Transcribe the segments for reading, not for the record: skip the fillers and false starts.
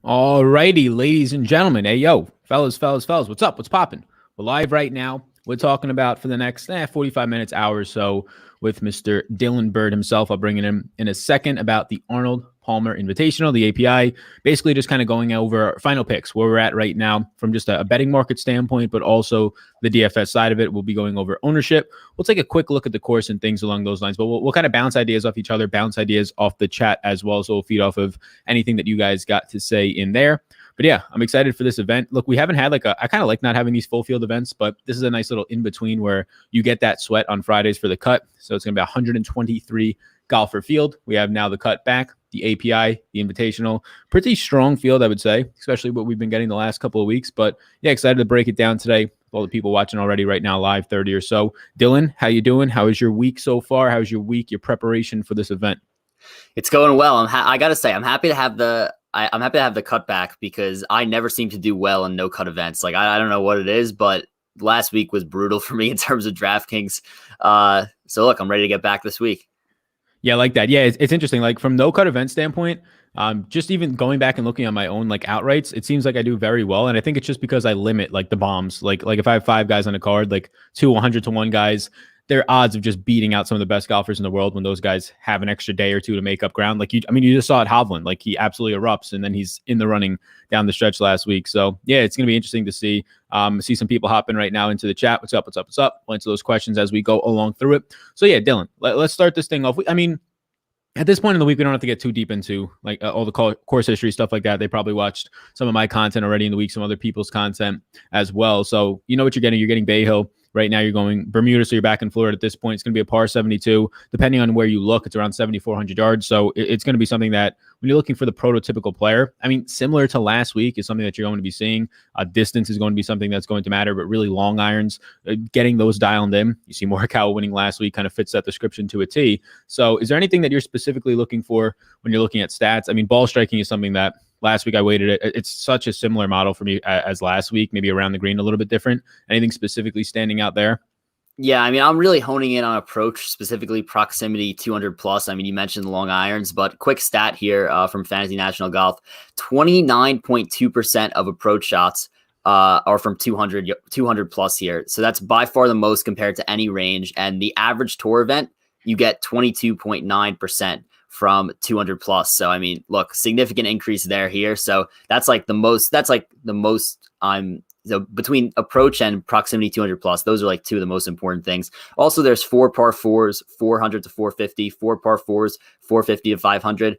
All righty, ladies and gentlemen. Hey, yo, fellas, what's up? What's popping? We're live right now. We're talking about for the next 45 minutes, hour or so with Mr. Dylan Bird himself. I'll bring him in a second about the Arnold Palmer Invitational, the API, basically just kind of going over our final picks, where we're at right now from just a betting market standpoint, but also the DFS side of it. We'll be going over ownership. We'll take a quick look at the course and things along those lines, but we'll kind of bounce ideas off each other, bounce ideas off the chat as well. So we'll feed off of anything that you guys got to say in there. But yeah, I'm excited for this event. Look, we haven't had I kind of like not having these full field events, but this is a nice little in between where you get that sweat on Fridays for the cut. So it's going to be 123 golfer field. We have now the cut back, the API, the Invitational. Pretty strong field, I would say, especially what we've been getting the last couple of weeks. But yeah, excited to break it down today. All the people watching already right now, live 30 or so. Dylan, how you doing? How is your week so far? How's your week, your preparation for this event? It's going well. I got to say, I'm happy to have the cutback because I never seem to do well in no cut events. Like, I don't know what it is, but last week was brutal for me in terms of DraftKings. So look, I'm ready to get back this week. Yeah, I like that. Yeah, it's interesting. Like from no cut event standpoint, just even going back and looking at my own like outrights, it seems like I do very well. And I think it's just because I limit like the bombs. Like if I have 5 guys on a card, like 2 100-to-1 guys, their odds of just beating out some of the best golfers in the world when those guys have an extra day or two to make up ground. Like you just saw at Hovland, like he absolutely erupts and then he's in the running down the stretch last week. So yeah, it's going to be interesting to see some people hopping right now into the chat. What's up? We'll answer those questions as we go along through it. So yeah, Dylan, let's start this thing off. At this point in the week, we don't have to get too deep into like all the course history, stuff like that. They probably watched some of my content already in the week, some other people's content as well. So you know what you're getting. You're getting Bay Hill. Right now, you're going Bermuda, so you're back in Florida at this point. It's going to be a par 72. Depending on where you look, it's around 7,400 yards. So it's going to be something that when you're looking for the prototypical player, similar to last week, is something that you're going to be seeing. Distance is going to be something that's going to matter, but really long irons, getting those dialed in. You see Morikawa winning last week kind of fits that description to a T. So is there anything that you're specifically looking for when you're looking at stats? Ball striking is something that last week I weighted it. It's such a similar model for me as last week, maybe around the green a little bit different. Anything specifically standing out there? Yeah, I'm really honing in on approach, specifically proximity 200 plus. You mentioned the long irons, but quick stat here from Fantasy National Golf, 29.2% of approach shots are from 200 plus here. So that's by far the most compared to any range. And the average tour event, you get 22.9% from 200 plus. So, look, significant increase there here. So that's like the most so between approach and proximity 200 plus, those are like 2 of the most important things. Also, there's 4 par 4s, 400 to 450, 4 par 4s, 450 to 500.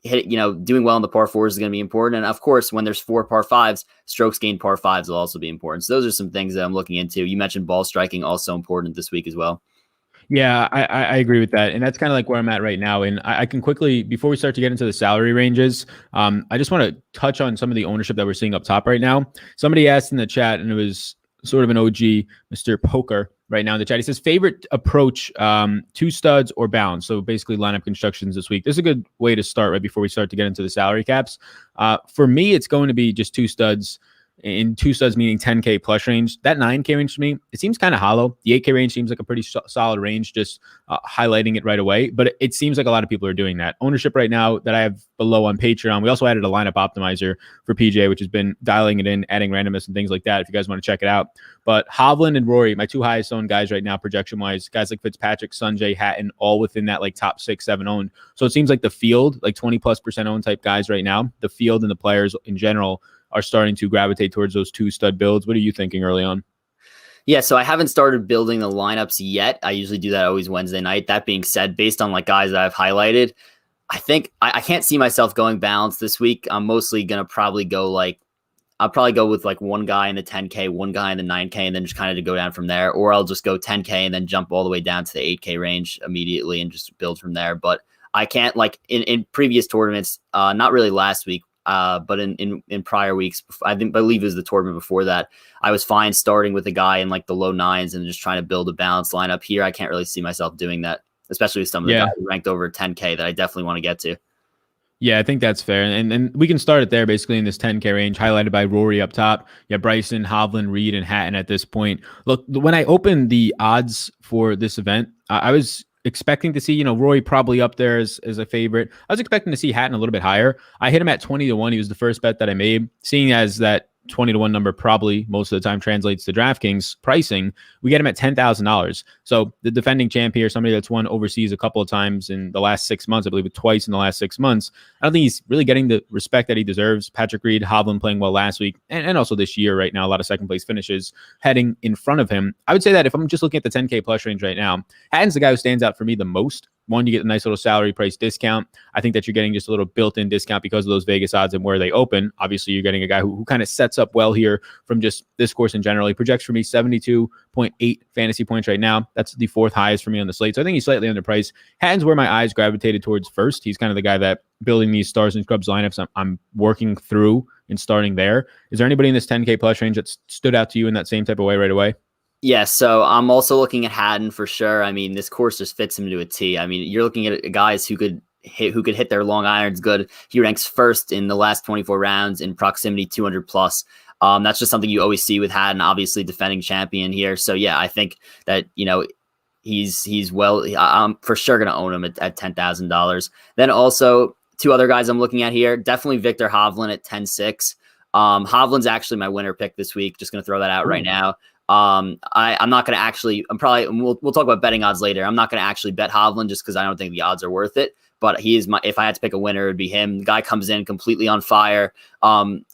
Doing well in the par 4s is going to be important. And of course, when there's 4 par 5s, strokes gained par 5s will also be important. So those are some things that I'm looking into. You mentioned ball striking, also important this week as well. Yeah, I agree with that. And that's kind of like where I'm at right now. And I can quickly, before we start to get into the salary ranges, I just want to touch on some of the ownership that we're seeing up top right now. Somebody asked in the chat, and it was sort of an OG, Mr. Poker, right now in the chat. He says, favorite approach, 2 studs or bounds. So basically lineup constructions this week. This is a good way to start right before we start to get into the salary caps. For me, it's going to be just 2 studs. In 2 studs, meaning 10K plus range. That 9K range to me, it seems kind of hollow. The 8K range seems like a pretty solid range, just highlighting it right away. But it seems like a lot of people are doing that. Ownership right now that I have below on Patreon. We also added a lineup optimizer for PJ, which has been dialing it in, adding randomness and things like that if you guys want to check it out. But Hoblin and Rory, my 2 highest owned guys right now, projection-wise, guys like Fitzpatrick, Sanjay, Hatton, all within that like top 6, 7 owned. So it seems like the field, like 20+% owned type guys right now, the field and the players in general are starting to gravitate towards those 2 stud builds. What are you thinking early on? Yeah, so I haven't started building the lineups yet. I usually do that always Wednesday night. That being said, based on like guys that I've highlighted, I think I can't see myself going balanced this week. I'm mostly going to probably go I'll probably go with like 1 guy in the 10K, 1 guy in the 9K, and then just kind of to go down from there. Or I'll just go 10K and then jump all the way down to the 8K range immediately and just build from there. But I can't, like in previous tournaments, not really last week, but in prior weeks, I believe it was the tournament before that, I was fine starting with a guy in like the low 9s and just trying to build a balanced lineup. Here, I can't really see myself doing that, especially with some of the guys ranked over 10K that I definitely want to get to. Yeah, I think that's fair. And we can start it there basically in this 10K range, highlighted by Rory up top. Yeah, Bryson, Hovland, Reid, and Hatton at this point. Look, when I opened the odds for this event, I was expecting to see, Rory probably up there as a favorite. I was expecting to see Hatton a little bit higher. I hit him at 20-1. He was the first bet that I made. Seeing as that 20-1 number probably most of the time translates to DraftKings pricing, we get him at $10,000. So the defending champ here, somebody that's won overseas a couple of times in the last 6 months, I believe twice in the last 6 months. I don't think he's really getting the respect that he deserves. Patrick Reid, Hoblin playing well last week, and also this year right now, a lot of second place finishes heading in front of him. I would say that if I'm just looking at the 10K plus range right now, Hatton's the guy who stands out for me the most. One, you get a nice little salary price discount. I think that you're getting just a little built-in discount because of those Vegas odds and where they open. Obviously, you're getting a guy who kind of sets up well here from just this course in general. He projects for me 72.8 fantasy points right now. That's the fourth highest for me on the slate. So I think he's slightly underpriced. Hatton's where my eyes gravitated towards first. He's kind of the guy that building these stars and scrubs lineups I'm working through and starting there. Is there anybody in this 10K plus range that stood out to you in that same type of way right away? Yeah, so I'm also looking at Hatton for sure. I mean, this course just fits him to a T. I mean, you're looking at guys who could hit their long irons good. He ranks first in the last 24 rounds in proximity 200 plus. That's just something you always see with Hatton, obviously defending champion here. So yeah, I think that, he's well, I'm for sure going to own him at $10,000. Then also two other guys I'm looking at here, definitely Victor Hovland at 10-6. Hovland's actually my winner pick this week. Just going to throw that out right now. I'm not going to actually, we'll talk about betting odds later. I'm not going to actually bet Hovland just because I don't think the odds are worth it. But he is if I had to pick a winner, it would be him. The guy comes in completely on fire.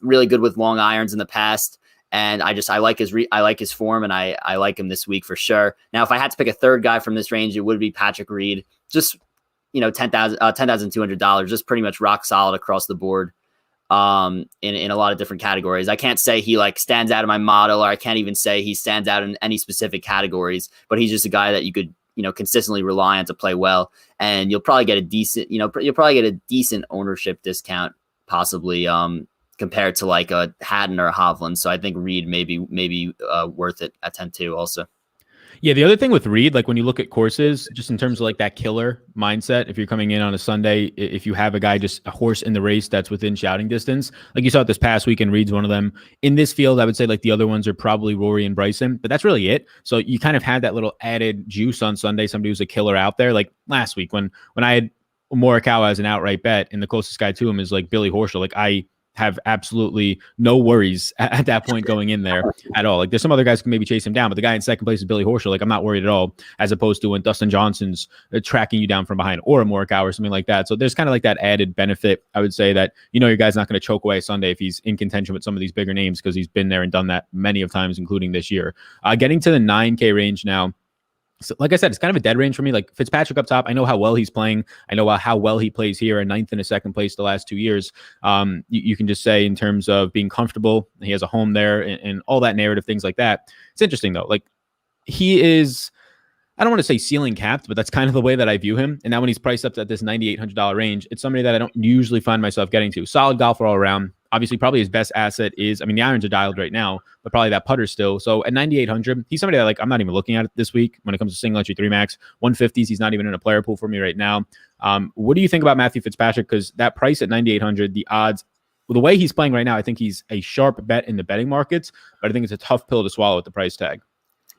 Really good with long irons in the past. And I like his form, and I like him this week for sure. Now, if I had to pick a third guy from this range, it would be Patrick Reid. Just, $10,200, just pretty much rock solid across the board. In a lot of different categories. I can't say he stands out in my model, or I can't even say he stands out in any specific categories, but he's just a guy that you could, consistently rely on to play well. And you'll probably get a decent ownership discount, possibly, compared to a Hatton or a Hovland. So I think Reid may be worth it at 10-2 also. Yeah, the other thing with Reid, when you look at courses, just in terms of that killer mindset, if you're coming in on a Sunday, if you have a guy, just a horse in the race that's within shouting distance, like you saw it this past week, and Reid's one of them. In this field, I would say the other ones are probably Rory and Bryson, but that's really it. So you kind of had that little added juice on Sunday, somebody who's a killer out there. Like last week when I had Morikawa as an outright bet, and the closest guy to him is Billy Horschel. I have absolutely no worries at that point going in there at all. There's some other guys who can maybe chase him down, but the guy in second place is Billy Horschel. I'm not worried at all, as opposed to when Dustin Johnson's tracking you down from behind, or a Morikawa or something like that. So there's kind of that added benefit, I would say, that your guy's not going to choke away Sunday if he's in contention with some of these bigger names, because he's been there and done that many of times, including this year. Getting to the 9K range now. So, like I said, it's kind of a dead range for me. Fitzpatrick up top, I know how well he's playing. I know how well he plays here, a 9th and a 2nd place the last 2 years. You can just say in terms of being comfortable, he has a home there, and all that narrative, things like that. It's interesting though. He is, I don't want to say ceiling capped, but that's kind of the way that I view him. And now when he's priced up at this $9,800 range, it's somebody that I don't usually find myself getting to. Solid golfer all around. Obviously, probably his best asset is, the irons are dialed right now, but probably that putter still. So at 9,800, he's somebody that I'm not even looking at it this week when it comes to single entry 3 max. 150s, he's not even in a player pool for me right now. What do you think about Matthew Fitzpatrick? Because that price at 9,800, the odds, the way he's playing right now, I think he's a sharp bet in the betting markets, but I think it's a tough pill to swallow at the price tag.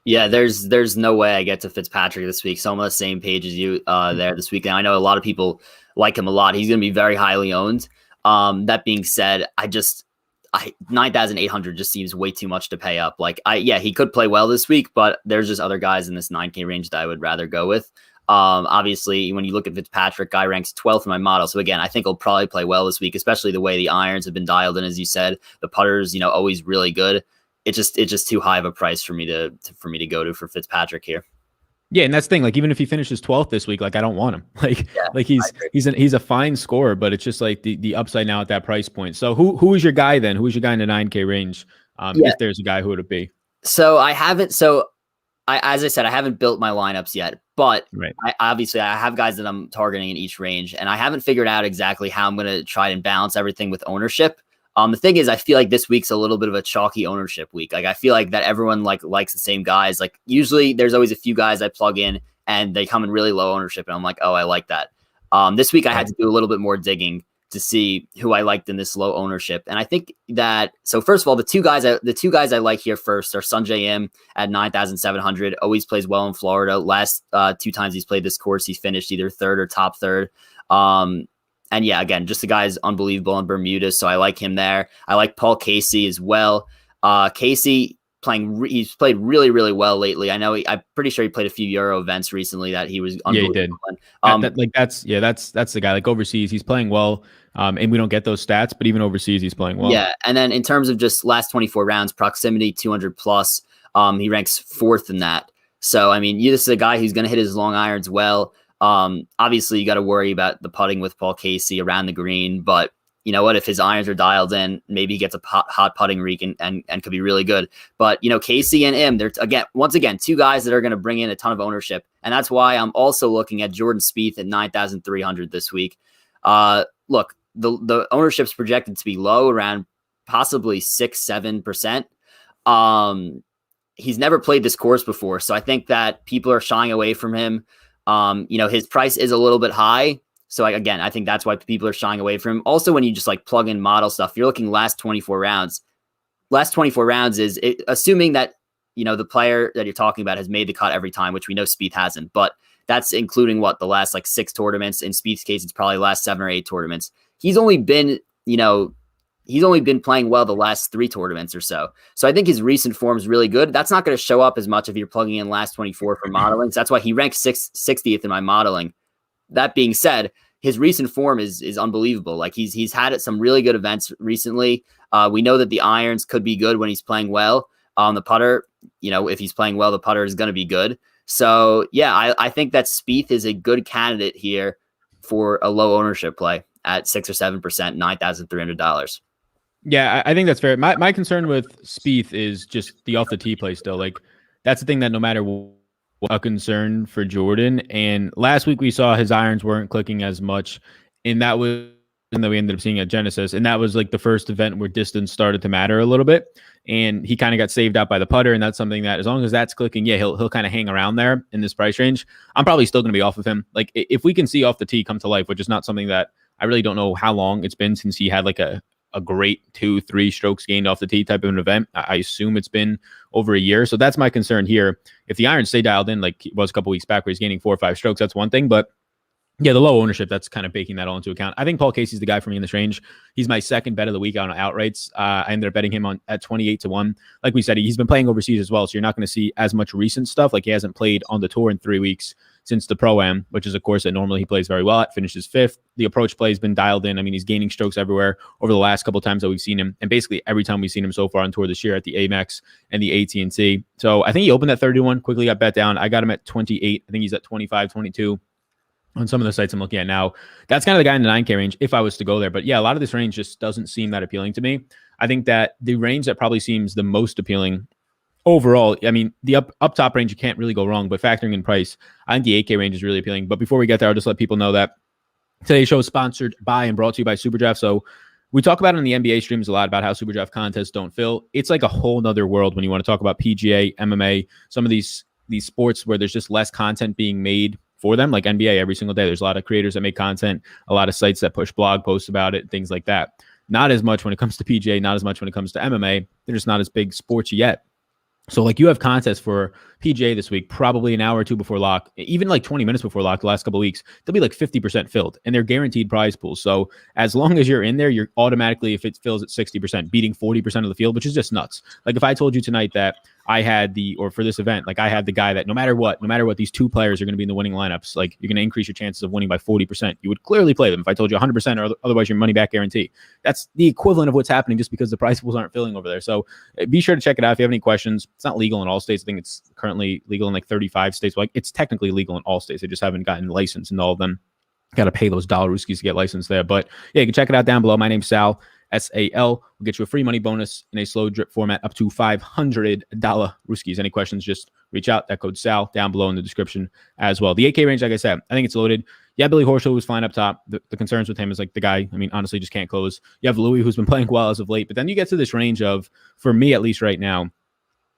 Yeah, there's no way I get to Fitzpatrick this week. So I'm on the same page as you there this weekend. I know a lot of people like him a lot. He's going to be very highly owned. That being said, 9,800 just seems way too much to pay up. He could play well this week, but there's just other guys in this 9K range that I would rather go with. Obviously, when you look at Fitzpatrick, guy ranks 12th in my model. So again, I think he'll probably play well this week, especially the way the irons have been dialed in, as you said. The putters, always really good. It's just too high of a price for me to go to for Fitzpatrick here. Yeah, and that's the thing. Even if he finishes 12th this week, I don't want him. He's a fine scorer, but it's just the upside now at that price point. So who is your guy then? Who is your guy in the 9K range? If there's a guy, who would it be? So as I said, I haven't built my lineups yet, but right. I have guys that I'm targeting in each range, and I haven't figured out exactly how I'm going to try and balance everything with ownership. The thing is, I feel like this week's a little bit of a chalky ownership week. I feel like that everyone likes the same guys. Usually there's always a few guys I plug in and they come in really low ownership, and I'm like, oh, I like that. This week I had to do a little bit more digging to see who I liked in this low ownership. And I think that, so first of all, the two guys I like here first are Sungjae Im at 9,700. Always plays well in Florida. Last 2 times he's played this course, he's finished either third or top third. And yeah, again, just the guy's unbelievable in Bermuda, so I like him there. I like Paul Casey as well. Casey he's played really, really well lately. I know I'm pretty sure he played a few Euro events recently that he was unbelievable. Yeah, he did. That's the guy. Like overseas, he's playing well. And we don't get those stats, but even overseas, he's playing well. Yeah, and then in terms of just last 24 rounds, proximity 200 plus, he ranks 4th in that. So I mean, this is a guy who's going to hit his long irons well. Obviously, you got to worry about the putting with Paul Casey around the green, but you know what? If his irons are dialed in, maybe he gets a hot putting reek and could be really good. But, Casey and Im, they're, once again, 2 guys that are going to bring in a ton of ownership. And that's why I'm also looking at Jordan Spieth at 9,300 this week. Look, the ownership's projected to be low, around possibly 6-7%. He's never played this course before, so I think that people are shying away from him. His price is a little bit high. So I think that's why people are shying away from him. Also, when you just like plug in model stuff, you're looking last 24 rounds. Last 24 rounds is assuming that, the player that you're talking about has made the cut every time, which we know Spieth hasn't, but that's including the last 6 tournaments. In Spieth's case, it's probably last 7 or 8 tournaments. He's only been playing well the last 3 tournaments or so. So I think his recent form is really good. That's not going to show up as much if you're plugging in last 24 for modeling. So that's why he ranks 60th in my modeling. That being said, his recent form is unbelievable. Like he's had some really good events recently. We know that the irons could be good when he's playing well. The putter, if he's playing well, the putter is going to be good. So yeah, I think that Spieth is a good candidate here for a low ownership play at 6 or 7%, $9,300. Yeah, I think that's fair. My concern with Spieth is just the off the tee play still. Like that's the thing that no matter what, a concern for Jordan. And last week we saw his irons weren't clicking as much, and that was that we ended up seeing at Genesis, and that was like the first event where distance started to matter a little bit, and he kind of got saved out by the putter. And that's something that as long as that's clicking, yeah, he'll kind of hang around there in this price range. I'm probably still going to be off of him. Like if we can see off the tee come to life, which is not something that I really don't know how long it's been since he had like a great 2-3 strokes gained off the tee type of an event. I assume it's been over a year. So that's my concern here. If the irons stay dialed in, like it was a couple weeks back where he's gaining 4 or 5 strokes, that's one thing. But yeah, the low ownership, that's kind of baking that all into account. I think Paul Casey's the guy for me in this range. He's my second bet of the week on outrights. I ended up betting him on at 28-1. Like we said, he's been playing overseas as well. So you're not going to see as much recent stuff. Like he hasn't played on the tour in 3 weeks since the Pro-Am, which is a course that normally he plays very well at, finishes 5th. The approach play has been dialed in. I mean, he's gaining strokes everywhere over the last couple of times that we've seen him. And basically every time we've seen him so far on tour this year at the Amex and the AT&T. So I think he opened at 31, quickly got bet down. I got him at 28. I think he's at 25, 22 on some of the sites I'm looking at now. That's kind of the guy in the 9K range if I was to go there. But yeah, a lot of this range just doesn't seem that appealing to me. I think that the range that probably seems the most appealing overall, I mean, the up top range, you can't really go wrong, but factoring in price, I think the 8K range is really appealing. But before we get there, I'll just let people know that today's show is sponsored by and brought to you by SuperDraft. So we talk about it on the NBA streams a lot about how SuperDraft contests don't fill. It's like a whole nother world when you want to talk about PGA, MMA, some of these sports where there's just less content being made for them, like NBA every single day. There's a lot of creators that make content, a lot of sites that push blog posts about it, things like that. Not as much when it comes to PGA, not as much when it comes to MMA. They're just not as big sports yet. So like you have contests for PGA this week, probably an hour or two before lock, even like 20 minutes before lock the last couple of weeks, they'll be like 50% filled and they're guaranteed prize pools. So as long as you're in there, you're automatically, if it fills at 60%, beating 40% of the field, which is just nuts. Like if I told you tonight that I had or for this event, like I had the guy that no matter what, these 2 players are going to be in the winning lineups, like you're going to increase your chances of winning by 40%. You would clearly play them if I told you 100% or otherwise your money back guarantee. That's the equivalent of what's happening just because the prize pools aren't filling over there. So be sure to check it out if you have any questions. It's not legal in all states. I think it's currently legal in like 35 states. Like it's technically legal in all states. They just haven't gotten licensed in all of them. Got to pay those dollar rooskies to get licensed there. But yeah, you can check it out down below. My name's Sal. SAL. We'll get you a free money bonus in a slow drip format up to $500 rooskies. Any questions, just reach out. That code SAL down below in the description as well. The 8K range, like I said, I think it's loaded. Yeah, Billy Horschel was fine up top. The concerns with him is like the guy, I mean, honestly, just can't close. You have Louis, who's been playing well as of late. But then you get to this range of, for me at least right now,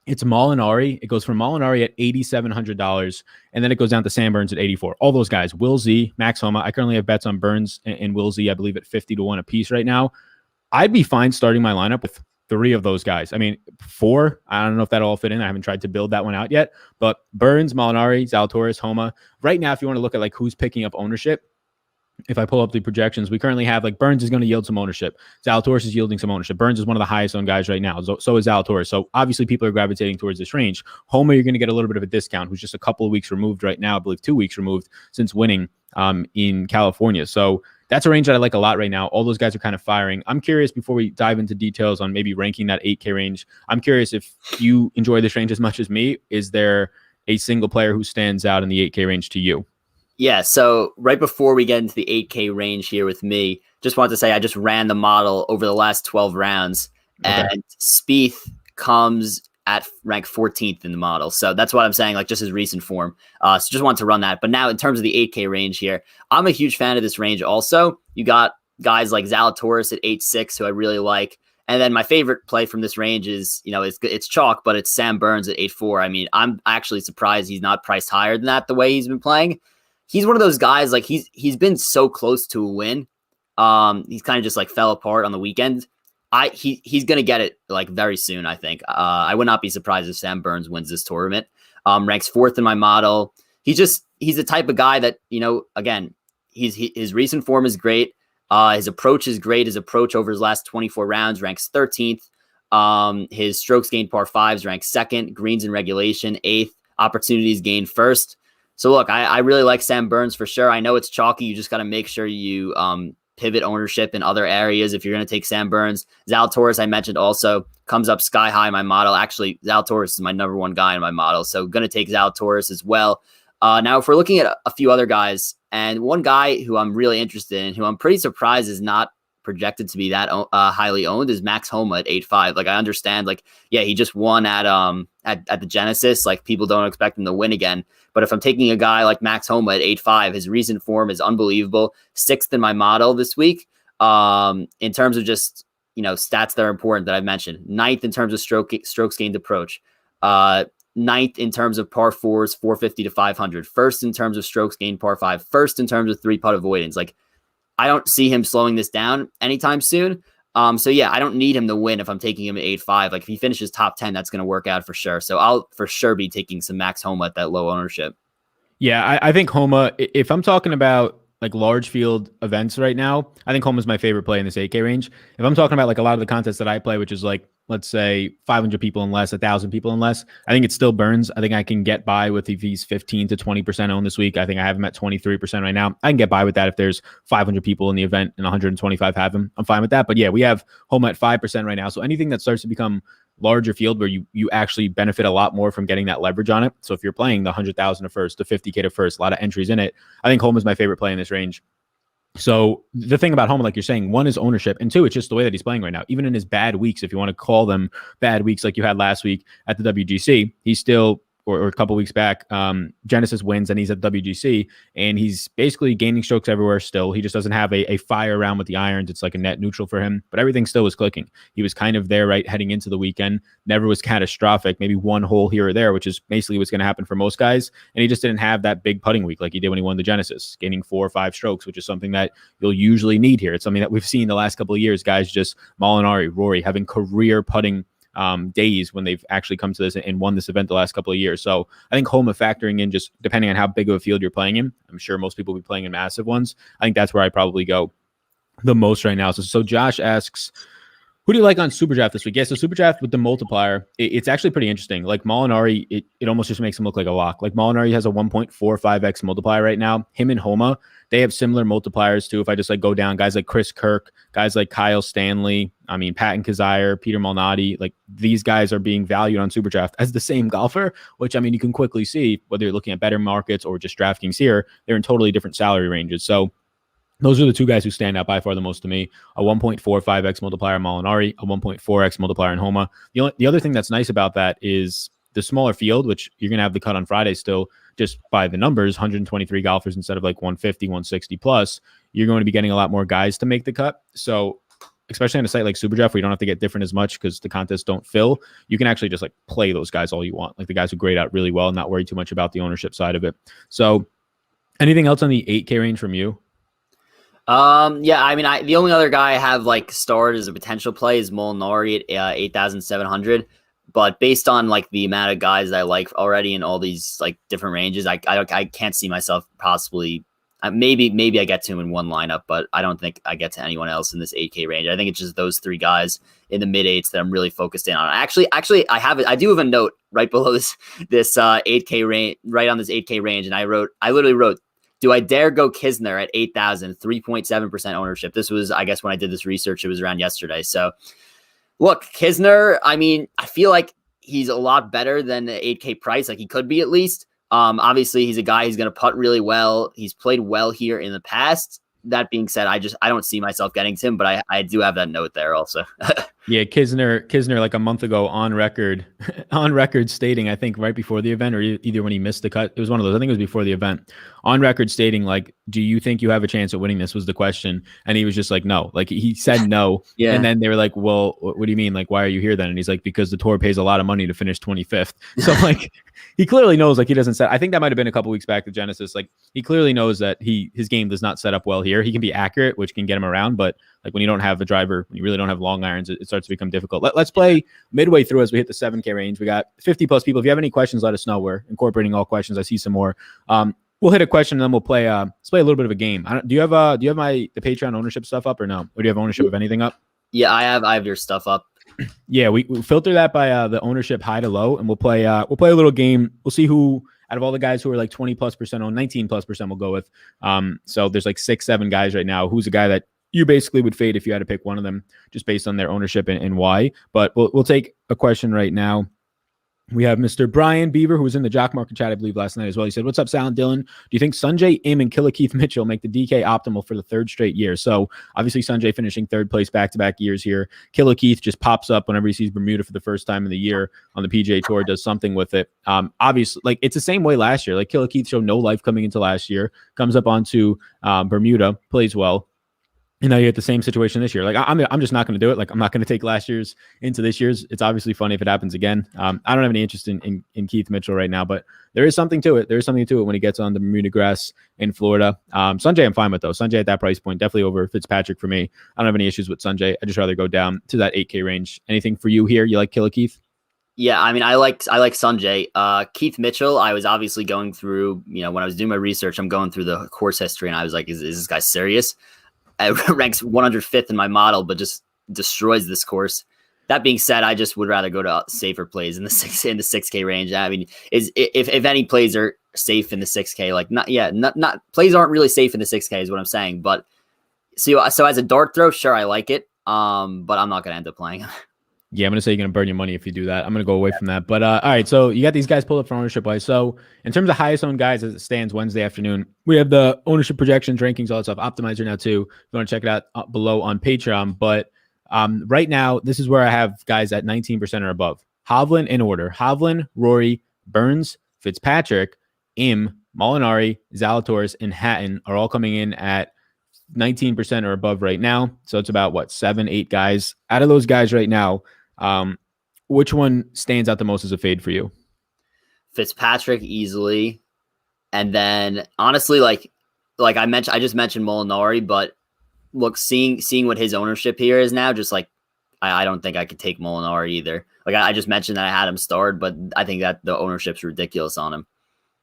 It's Molinari. It goes from Molinari at $8,700, and then it goes down to Sam Burns at 84. All those guys, Will Z, Max Homa. I currently have bets on Burns and Will Z, I believe, at 50 to 1 a piece right now. I'd be fine starting my lineup with three of those guys. I mean, four, I don't know if that'll all fit in. I haven't tried to build that one out yet, but Burns, Molinari, Zalatoris, Homa. Right now, if you want to look at like who's picking up ownership, if I pull up the projections, we currently have like Burns is going to yield some ownership. Zalatoris is yielding some ownership. Burns is one of the highest owned guys right now. So is Zalatoris. So obviously people are gravitating towards this range. Homa, you're going to get a little bit of a discount, who's just a couple of weeks removed right now. I believe 2 weeks removed since winning in California. So that's a range that I like a lot right now. All those guys are kind of firing. I'm curious, before we dive into details on maybe ranking that 8K range, I'm curious if you enjoy this range as much as me. Is there a single player who stands out in the 8K range to you? Yeah, so right before we get into the 8K range here with me, just wanted to say I just ran the model over the last 12 rounds, and Spieth comes at rank 14th in the model. So that's what I'm saying, like just his recent form. So just wanted to run that. But now in terms of the 8K range here, I'm a huge fan of this range also. You got guys like Zalatoris at 8.6, who I really like. And then my favorite play from this range is, it's chalk, but it's Sam Burns at 8.4. I mean, I'm actually surprised he's not priced higher than that the way he's been playing. He's one of those guys, like he's been so close to a win. He's kind of just like fell apart on the weekend. He's gonna get it like very soon, I think. I would not be surprised if Sam Burns wins this tournament. Ranks 4th in my model. He's the type of guy that, again, his recent form is great. His approach is great. His approach over his last 24 rounds ranks 13th. His strokes gained par fives ranks 2nd. Greens in regulation 8th. Opportunities gained 1st. So look, I really like Sam Burns for sure. I know it's chalky. You just got to make sure you pivot ownership in other areas if you're going to take Sam Burns. Zalatoris, I mentioned, also comes up sky high in my model. Actually, Zalatoris is my number one guy in my model, so going to take Zalatoris as well. Now, if we're looking at a few other guys, and one guy who I'm really interested in, who I'm pretty surprised is not projected to be that highly owned, is Max Homa at 8.5. Like, I understand, like, yeah, he just won at the Genesis. Like, people don't expect him to win again. But if I'm taking a guy like Max Homa at 8.5, his recent form is unbelievable. 6th in my model this week. In terms of just, stats that are important that I've mentioned. 9th in terms of strokes gained approach. 9th in terms of par fours, 450 to 500. 1st in terms of strokes gained par 5. 1st in terms of 3-putt avoidance. Like, I don't see him slowing this down anytime soon. So yeah, I don't need him to win if I'm taking him at 8.5. Like if he finishes top 10, that's going to work out for sure. So I'll for sure be taking some Max Homa at that low ownership. Yeah, I think Homa, if I'm talking about like large field events right now, I think Homa's my favorite play in this 8K range. If I'm talking about like a lot of the contests that I play, which is like, let's say 500 people and less, 1,000 people and less, I think it still Burns. I think I can get by with if he's 15 to 20% owned this week. I think I have him at 23% right now. I can get by with that if there's 500 people in the event and 125 have him. I'm fine with that. But yeah, we have Homa at 5% right now. So anything that starts to become larger field where you actually benefit a lot more from getting that leverage on it. So if you're playing the 100,000 to first, the 50K to first, a lot of entries in it, I think Homa is my favorite play in this range. So the thing about Homa, like you're saying, one is ownership, and two, it's just the way that he's playing right now. Even in his bad weeks, if you want to call them bad weeks like you had last week at the WGC, he's still, or a couple weeks back, Genesis wins and he's at WGC, and he's basically gaining strokes everywhere still. He just doesn't have a fire round with the irons. It's like a net neutral for him, but everything still was clicking. He was kind of there right heading into the weekend, never was catastrophic, maybe one hole here or there, which is basically what's going to happen for most guys. And he just didn't have that big putting week like he did when he won the Genesis, gaining 4 or 5 strokes, which is something that you'll usually need here. It's something that we've seen the last couple of years, guys just Molinari, Rory having career putting days when they've actually come to this and won this event the last couple of years. So I think Homa factoring in, just depending on how big of a field you're playing in, I'm sure most people will be playing in massive ones. I think that's where I probably go the most right now. So Josh asks, who do you like on Super Draft this week? Yeah, so Super Draft with the multiplier, it's actually pretty interesting. Like Molinari, it almost just makes him look like a lock. Like Molinari has a 1.45x multiplier right now. Him and Homa, they have similar multipliers too. If I just like go down, guys like Chris Kirk, guys like Kyle Stanley, Patton Kizzire, Peter Malnati, like these guys are being valued on Super Draft as the same golfer, which you can quickly see whether you're looking at better markets or just DraftKings here, they're in totally different salary ranges. So those are the two guys who stand out by far the most to me. A 1.45x multiplier Molinari, a 1.4x multiplier in Homa. The other thing that's nice about that is the smaller field, which you're going to have the cut on Friday still, just by the numbers, 123 golfers instead of like 150, 160 plus, you're going to be getting a lot more guys to make the cut. So especially on a site like Superdraft, where you don't have to get different as much because the contests don't fill. You can actually just like play those guys all you want, like the guys who grade out really well, and not worry too much about the ownership side of it. So, anything else on the 8K range from you? Yeah, I mean, the only other guy I have like starred as a potential play is Molinari at 8,700. But based on like the amount of guys that I like already in all these like different ranges, I can't see myself possibly. Maybe I get to him in one lineup, but I don't think I get to anyone else in this 8K range. I think it's just those three guys in the mid eights that I'm really focused in on. Actually, I do have a note right below this 8K range, right on this 8K range, and I literally wrote, do I dare go Kisner at 8,000, 3.7% ownership? This was, I guess, when I did this research, it was around yesterday. So look, Kisner, I mean, I feel like he's a lot better than the 8K price. Like he could be at least. Obviously he's a guy who's going to putt really well. He's played well here in the past. That being said, I don't see myself getting to him, but I do have that note there also. Yeah, Kisner, like a month ago on record stating, I think right before the event, or either when he missed the cut, it was one of those. I think it was before the event. On record stating, like, do you think you have a chance at winning this? Was the question, and he was just like, no. Like he said no, Yeah. And then they were like, well, what do you mean? Like, why are you here then? And he's like, because the tour pays a lot of money to finish 25th. So like, he clearly knows. Like he doesn't set. I think that might have been a couple weeks back to Genesis. Like he clearly knows that his game does not set up well here. He can be accurate, which can get him around, but like when you don't have a driver, when you really don't have long irons, it starts to become difficult. Let's play midway through as we hit the 7K range. We got 50 plus people. If you have any questions, let us know. We're incorporating all questions. I see some more. We'll hit a question and then we'll play a little bit of a game. Do you have the Patreon ownership stuff up or no? Or do you have ownership of anything up? Yeah, I have your stuff up. Yeah, we filter that by the ownership high to low, and we'll play a little game. We'll see who out of all the guys who are like 20+% owned, 19+% we'll go with. So there's like 6-7 guys right now. Who's a guy that you basically would fade if you had to pick one of them, just based on their ownership and why? But we'll take a question right now. We have Mr. Brian Beaver, who was in the Jock Market chat, I believe, last night as well. He said, what's up, Sal and Dylan? Do you think Sanjay, Im, and Killer Keith Mitchell make the DK optimal for the third straight year? So obviously Sanjay finishing third place back-to-back years here. Killer Keith just pops up whenever he sees Bermuda for the first time in the year on the PGA Tour, does something with it. Obviously, like it's the same way last year. Like Killer Keith showed no life coming into last year, comes up onto Bermuda, plays well. And now you get the same situation this year. Like I'm just not going to do it. Like I'm not going to take last year's into this year's. It's obviously funny if it happens again. I don't have any interest in Keith Mitchell right now, but there is something to it. There is something to it when he gets on the Bermuda grass in Florida. Sanjay, I'm fine with though. Sanjay at that price point, definitely over Fitzpatrick for me. I don't have any issues with Sanjay. I just rather go down to that 8K range. Anything for you here? You like Killer Keith? Yeah, I mean, I like Sanjay. Keith Mitchell, I was obviously going through, when I was doing my research, I'm going through the course history, and I was like, is this guy serious? It ranks 105th in my model, but just destroys this course. That being said, I just would rather go to safer plays in the 6K range. I mean, if any plays are safe in the 6K, like not plays aren't really safe in the 6K is what I'm saying. But so as a dart throw, sure, I like it. But I'm not going to end up playing. Yeah, I'm going to say you're going to burn your money if you do that. I'm going to go away from that. But all right, so you got these guys pulled up for ownership wise. So in terms of highest owned guys as it stands Wednesday afternoon, we have the ownership projections, rankings, all that stuff. Optimizer now too. If you want to check it out below on Patreon. But right now, this is where I have guys at 19% or above. Hovland in order. Hovland, Rory, Burns, Fitzpatrick, Im, Molinari, Zalatoris, and Hatton are all coming in at 19% or above right now. So it's about 7-8 guys. Out of those guys right now, which one stands out the most as a fade for you? Fitzpatrick easily. And then honestly, like I just mentioned Molinari, but look, seeing what his ownership here is now, just like, I don't think I could take Molinari either. Like I just mentioned that I had him starred, but I think that the ownership's ridiculous on him.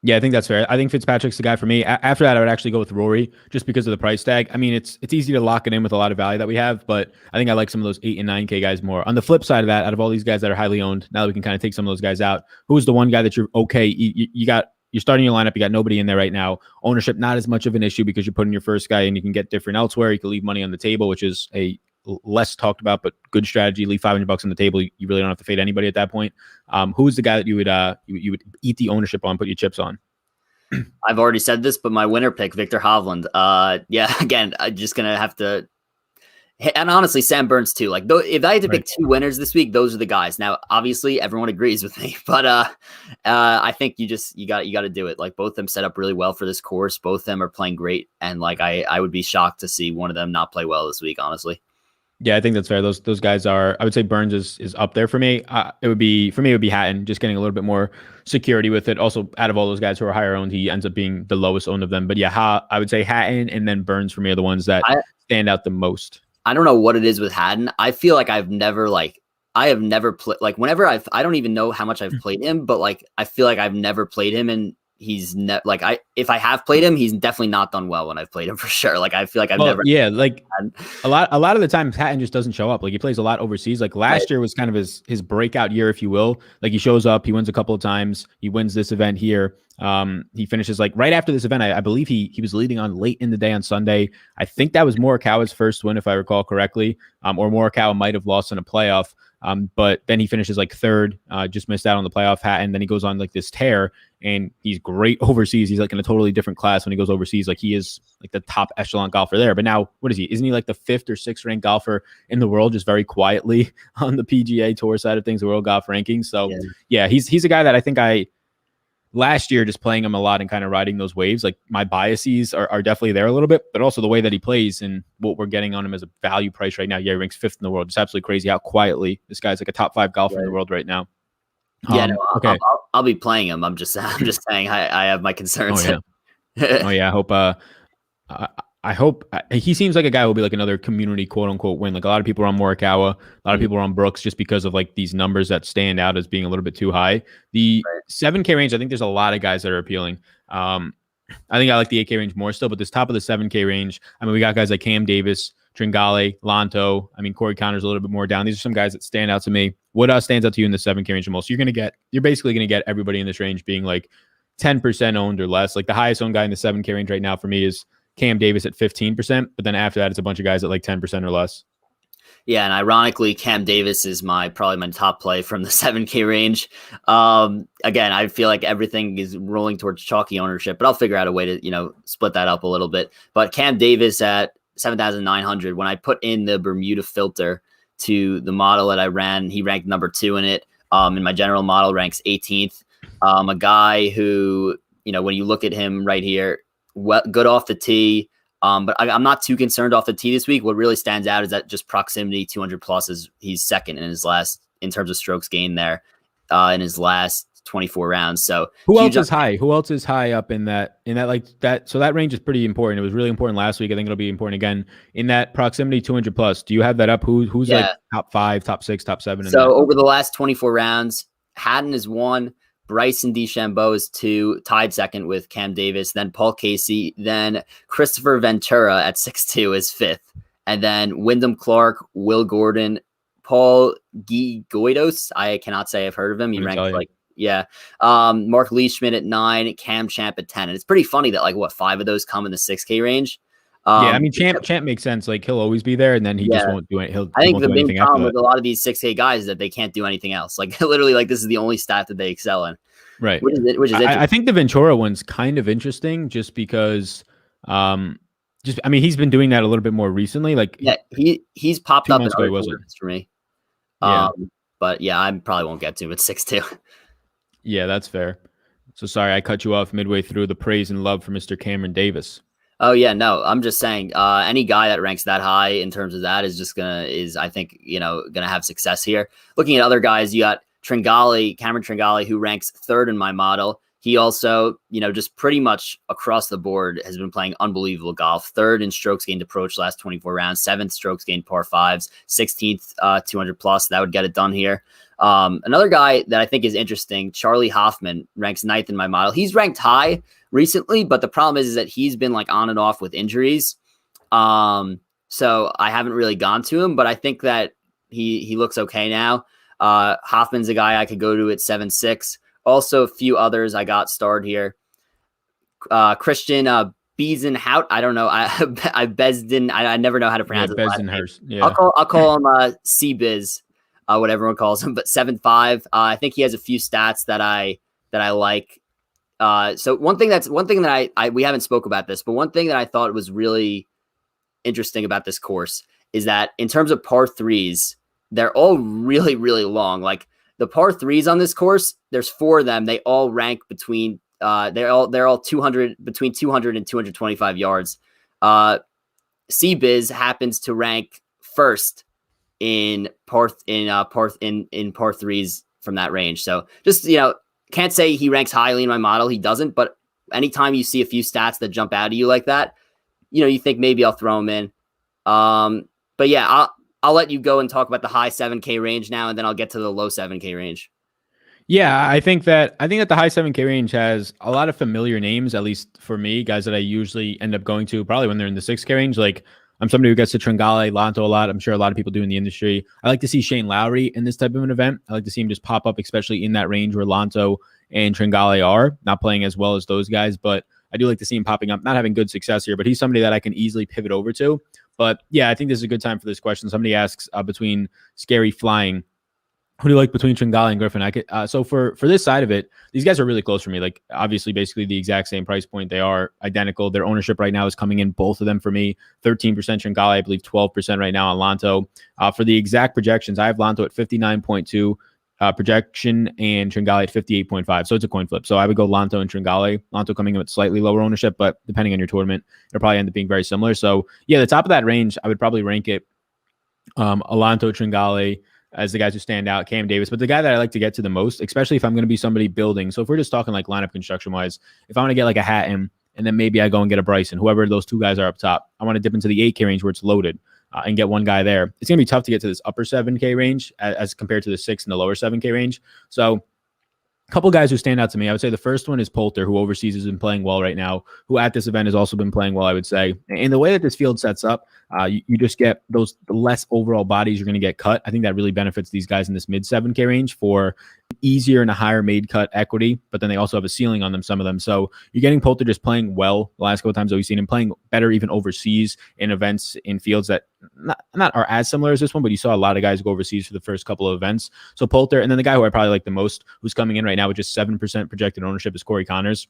Yeah, I think that's fair. I think Fitzpatrick's the guy for me. After that, I would actually go with Rory just because of the price tag. I mean, it's easy to lock it in with a lot of value that we have, but I think I like some of those 8 and 9K guys more. On the flip side of that, out of all these guys that are highly owned, now that we can kind of take some of those guys out, who's the one guy that you're okay? You're starting your lineup. You got nobody in there right now. Ownership, not as much of an issue because you're putting your first guy and you can get different elsewhere. You can leave money on the table, which is a less talked about, but good strategy. Leave $500 on the table. You really don't have to fade anybody at that point. Who's the guy that you would eat the ownership on, put your chips on? I've already said this, but my winner pick, Victor Hovland. Yeah, again, I'm just going to have to, and honestly, Sam Burns too. Like, if I had to pick two winners this week, those are the guys. Now, obviously, everyone agrees with me, but I think you got to do it. Like, both of them set up really well for this course. Both of them are playing great, and like I would be shocked to see one of them not play well this week, honestly. Yeah, I think that's fair. Those guys are. I would say Burns is up there for me. It would be for me. It would be Hatton, just getting a little bit more security with it. Also, out of all those guys who are higher owned, he ends up being the lowest owned of them. But yeah, I would say Hatton and then Burns for me are the ones that I stand out the most. I don't know what it is with Haddon. I feel like I have never played like whenever I don't even know how much I've played him, but like I feel like I've never played him, and he's if I have played him, he's definitely not done well when I've played him for sure. Like I feel like I've Well, never yeah, like had, a lot of the time Hatton just doesn't show up. Like he plays a lot overseas. Like right. last year was kind of his breakout year, if you will. Like he shows up, he wins a couple of times, he wins this event here. He finishes like right after this event. I believe he was leading on late in the day on Sunday. I think that was Morikawa's first win, if I recall correctly. Or Morikawa might have lost in a playoff. But then he finishes like third, just missed out on the playoff hat, and then he goes on like this tear, and he's great overseas. He's like in a totally different class when he goes overseas. Like he is like the top echelon golfer there. But now, what is he? Isn't he like the 5th or 6th ranked golfer in the world, just very quietly on the PGA Tour side of things, the world golf rankings? So yeah, he's a guy that I think last year, just playing him a lot and kind of riding those waves, like my biases are definitely there a little bit, but also the way that he plays and what we're getting on him as a value price right now. Yeah, he ranks 5th in the world. It's absolutely crazy how quietly this guy's like a top 5 golfer in the world right now. Yeah, no, okay. I'll be playing him. I'm just saying I have my concerns. Oh yeah. Oh yeah. I hope he seems like a guy who will be like another community quote unquote win. Like a lot of people are on Morikawa, a lot of people are on Brooks just because of like these numbers that stand out as being a little bit too high. The 7K range, I think there's a lot of guys that are appealing. I think I like the 8K range more still, but this top of the 7K range, I mean, we got guys like Cam Davis, Tringale, Lanto. I mean, Cory Connors a little bit more down. These are some guys that stand out to me. What stands out to you in the 7K range the most? You're basically going to get everybody in this range being like 10% owned or less. Like the highest owned guy in the 7K range right now for me is Cam Davis at 15%, but then after that, it's a bunch of guys at like 10% or less. Yeah, and ironically, Cam Davis is probably my top play from the 7K range. Again, I feel like everything is rolling towards chalky ownership, but I'll figure out a way to split that up a little bit. But Cam Davis at 7,900, when I put in the Bermuda filter to the model that I ran, he ranked number 2 in it. In my general model, ranks 18th. A guy who, when you look at him right here, good off the tee. But I'm not too concerned off the tee this week. What really stands out is that just proximity 200 plus is he's second in terms of strokes gained there in his last 24 rounds. So who else is high? Who else is high up in that like that? So that range is pretty important. It was really important last week. I think it'll be important again in that proximity 200 plus. Do you have that up? Who's like top 5, top 6, top 7? So over the last 24 rounds, Haddon is 1. Bryson DeChambeau is 2, tied second with Cam Davis. Then Paul Casey. Then Christopher Ventura at 6'2" is 5th. And then Wyndham Clark, Will Gordon, Paul Guidois. I cannot say I've heard of him. He ranked Mark Leishman at 9, Cam Champ at 10. And it's pretty funny that 5 of those come in the 6K range. I mean, Champ makes sense. Like he'll always be there, and then he just won't do it. I think the big problem with a lot of these 6K guys is that they can't do anything else. Like literally, this is the only stat that they excel in. Right. Which is interesting. I think the Ventura one's kind of interesting, just because, he's been doing that a little bit more recently. Like he's popped up in other tournaments for me. But yeah, I probably won't get to him at 6'2". Yeah, that's fair. So sorry, I cut you off midway through the praise and love for Mr. Cameron Davis. Oh yeah, no, I'm just saying, any guy that ranks that high in terms of that is I think, gonna have success here. Looking at other guys, you got Cameron Tringale, who ranks 3rd in my model. He also, just pretty much across the board has been playing unbelievable golf. 3rd in strokes gained approach last 24 rounds, 7th strokes gained par 5s, 16th 200 plus. That would get it done here. Another guy that I think is interesting, Charlie Hoffman, ranks 9th in my model. He's ranked high recently, but the problem is that he's been on and off with injuries. So I haven't really gone to him, but I think that he looks okay now. Hoffman's a guy I could go to at 7.6. Also, a few others I got starred here. Christian Bezenhout. I don't know. I never know how to pronounce it. Bezenhurst. Yeah. I'll call him C-Biz, what everyone calls him, but 7.5. I think he has a few stats that I like. So one thing that we haven't spoke about this, but one thing that I thought was really interesting about this course is that in terms of par 3s, they're all really, really long. Like the par 3s on this course, there's 4 of them. They all rank between they're all 200 between 200 and 225 yards. C-Biz happens to rank 1st in par threes from that range. So just, can't say he ranks highly in my model. He doesn't, but anytime you see a few stats that jump out at you like that, you think maybe I'll throw him in. But yeah, I'll let you go and talk about the high 7K range now, and then I'll get to the low 7K range. Yeah, I think that the high 7K range has a lot of familiar names, at least for me, guys that I usually end up going to probably when they're in the 6K range. Like, I'm somebody who gets to Tringale, Lanto a lot. I'm sure a lot of people do in the industry. I like to see Shane Lowry in this type of an event. I like to see him just pop up, especially in that range where Lanto and Tringale are not playing as well as those guys. But I do like to see him popping up, not having good success here, but he's somebody that I can easily pivot over to. But yeah, I think this is a good time for this question. Somebody asks between Scary Flying, who do you like between Tringale and Griffin? So for this side of it, these guys are really close for me. Like, obviously, basically the exact same price point. They are identical. Their ownership right now is coming in, both of them for me, 13% Tringale, I believe 12% right now on Lanto. For the exact projections, I have Lanto at 59.2 projection and Tringale at 58.5. So it's a coin flip. So I would go Lanto and Tringale. Lanto coming in with slightly lower ownership, but depending on your tournament, it'll probably end up being very similar. So yeah, the top of that range, I would probably rank it Lanto, Tringale as the guys who stand out, Cam Davis. But the guy that I like to get to the most, especially if I'm going to be somebody building. So if we're just talking like lineup construction wise, if I want to get like a Hatton and then maybe I go and get a Bryson, whoever those two guys are up top, I want to dip into the 8K range where it's loaded and get one guy there. It's going to be tough to get to this upper 7K range as compared to the 6 and the lower 7K range. So a couple guys who stand out to me, I would say the first one is Poulter, who overseas has been playing well right now, who at this event has also been playing well, I would say. And the way that this field sets up, you just get the less overall bodies you're going to get cut. I think that really benefits these guys in this mid 7K range for easier and a higher made cut equity, but then they also have a ceiling on them, some of them. So you're getting Poulter just playing well the last couple of times that we've seen him playing better even overseas in events in fields that not are as similar as this one, but you saw a lot of guys go overseas for the first couple of events. So Poulter, and then the guy who I probably like the most, who's coming in right now with just 7% projected ownership, is Cory Connors.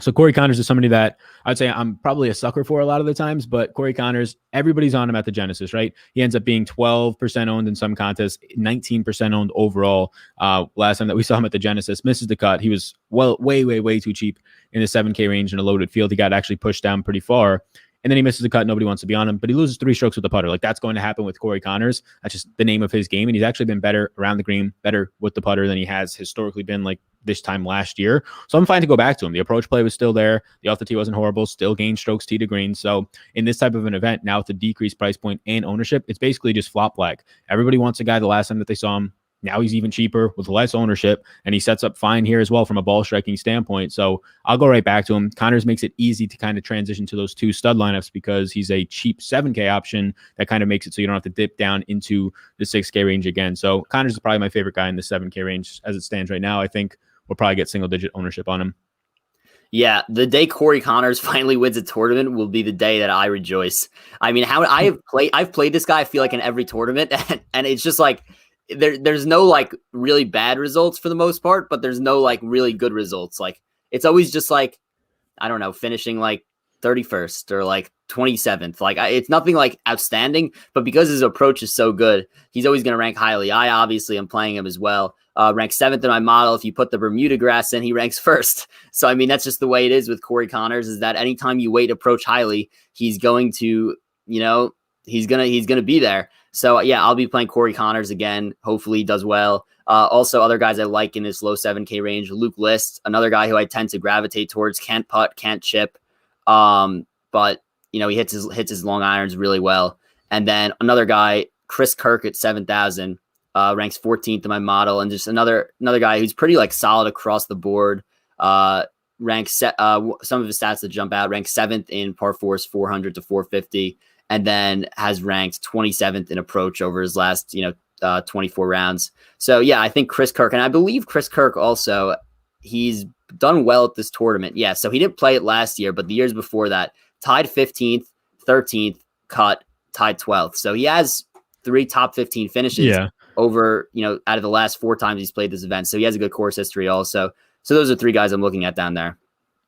So Cory Connors is somebody that I'd say I'm probably a sucker for a lot of the times, but Cory Connors, everybody's on him at the Genesis, right? He ends up being 12% owned in some contests, 19% owned overall. Last time that we saw him at the Genesis, misses the cut. He was way too cheap in the 7K range in a loaded field. He got actually pushed down pretty far. And then he misses the cut. Nobody wants to be on him, but he loses 3 strokes with the putter. Like, that's going to happen with Cory Connors. That's just the name of his game. And he's actually been better around the green, better with the putter than he has historically been like this time last year. So I'm fine to go back to him. The approach play was still there. The off the tee wasn't horrible, still gained strokes tee to green. So in this type of an event, now with the decreased price point and ownership, it's basically just flop flag. Everybody wants a guy the last time that they saw him. Now he's even cheaper with less ownership, and he sets up fine here as well from a ball striking standpoint. So I'll go right back to him. Connors makes it easy to kind of transition to those 2 stud lineups because he's a cheap 7K option that kind of makes it so you don't have to dip down into the 6K range again. So Connors is probably my favorite guy in the 7K range as it stands right now. I think we'll probably get single-digit ownership on him. Yeah, the day Cory Connors finally wins a tournament will be the day that I rejoice. I mean, I've played this guy, I feel like, in every tournament, and it's just like, there's no like really bad results for the most part, but there's no like really good results. Like, it's always just like, I don't know, finishing like 31st or like 27th. Like, it's nothing like outstanding, but because his approach is so good, he's always going to rank highly. I obviously am playing him as well. Ranks 7th in my model. If you put the Bermuda grass in, he ranks 1st. So, I mean, that's just the way it is with Cory Connors, is that anytime you weight approach highly, he's going to, he's going to be there. So yeah, I'll be playing Cory Connors again. Hopefully he does well. Also, other guys I like in this low 7K range, Luke List, another guy who I tend to gravitate towards, can't putt, can't chip. But he hits his long irons really well. And then another guy, Chris Kirk at 7,000, ranks 14th in my model. And just another guy who's pretty like solid across the board. Ranks some of his stats that jump out, ranks 7th in par 4s, 400 to 450. And then has ranked 27th in approach over his last, 24 rounds. So yeah, I think Chris Kirk, and I believe Chris Kirk also, he's done well at this tournament. Yeah, so he didn't play it last year, but the years before that, tied 15th, 13th, cut, tied 12th. So he has 3 top 15 finishes over, out of the last 4 times he's played this event. So he has a good course history also. So those are 3 guys I'm looking at down there.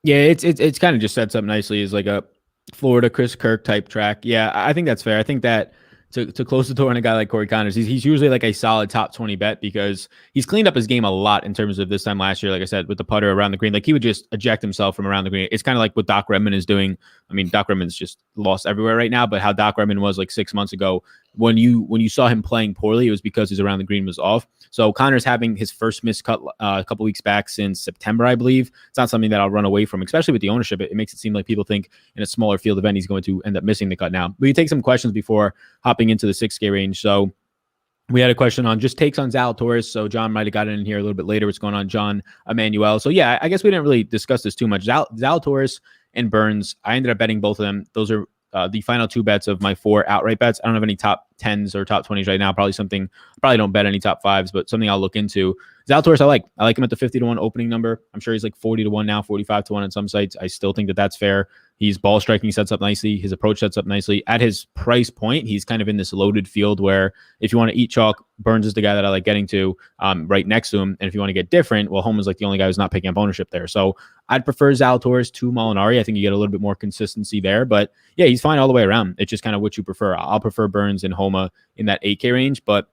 Yeah, it's kind of just sets up nicely as like a Florida Chris Kirk type track. Yeah, I think that's fair. I think that to close the door on a guy like Cory Connors, he's usually like a solid top 20 bet because he's cleaned up his game a lot in terms of this time last year, like I said, with the putter around the green. Like, he would just eject himself from around the green. It's kind of like what Doc Redman is doing. I mean, Doc Redman's just lost everywhere right now, but how Doc Redman was like 6 months ago, when you saw him playing poorly, it was because his around the green was off. So Connors having his first missed cut a couple weeks back since September, I believe. It's not something that I'll run away from, especially with the ownership. It makes it seem like people think in a smaller field event he's going to end up missing the cut now. But you take some questions before hopping into the 6K range. So we had a question on just takes on Zalatoris. So John might have gotten in here a little bit later. What's going on, John Emmanuel? So yeah, I guess we didn't really discuss this too much. Zalatoris and Burns, I ended up betting both of them. Those are the final 2 bets of my 4 outright bets. I don't have any top 10s or top 20s right now. Probably don't bet any top 5s, but something I'll look into. Zalatoris, I like him at the 50-1 opening number. I'm sure he's like 40-1 now, 45-1 on some sites. I still think that that's fair. He's ball striking, sets up nicely. His approach sets up nicely. At his price point, he's kind of in this loaded field where if you want to eat chalk, Burns is the guy that I like getting to right next to him. And if you want to get different, well, Hoffman's like the only guy who's not picking up ownership there. So I'd prefer Zalatoris to Molinari. I think you get a little bit more consistency there. But yeah, he's fine all the way around. It's just kind of what you prefer. I'll prefer Burns and Homa in that 8K range, but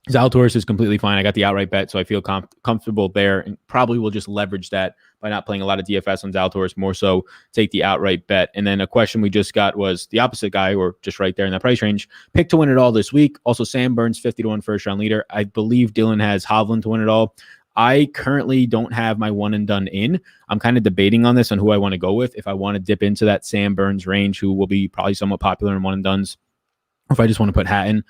Zalatoris is completely fine. I got the outright bet, so I feel comfortable there, and probably will just leverage that by not playing a lot of DFS on Zalatoris, more so take the outright bet. And then a question we just got was the opposite guy, or just right there in that price range, pick to win it all this week. Also, Sam Burns, 50-1 first round leader. I believe Dylan has Hovland to win it all. I currently don't have my one and done in. I'm kind of debating on this on who I want to go with. If I want to dip into that Sam Burns range, who will be probably somewhat popular in one and dones, or if I just want to put Hatton,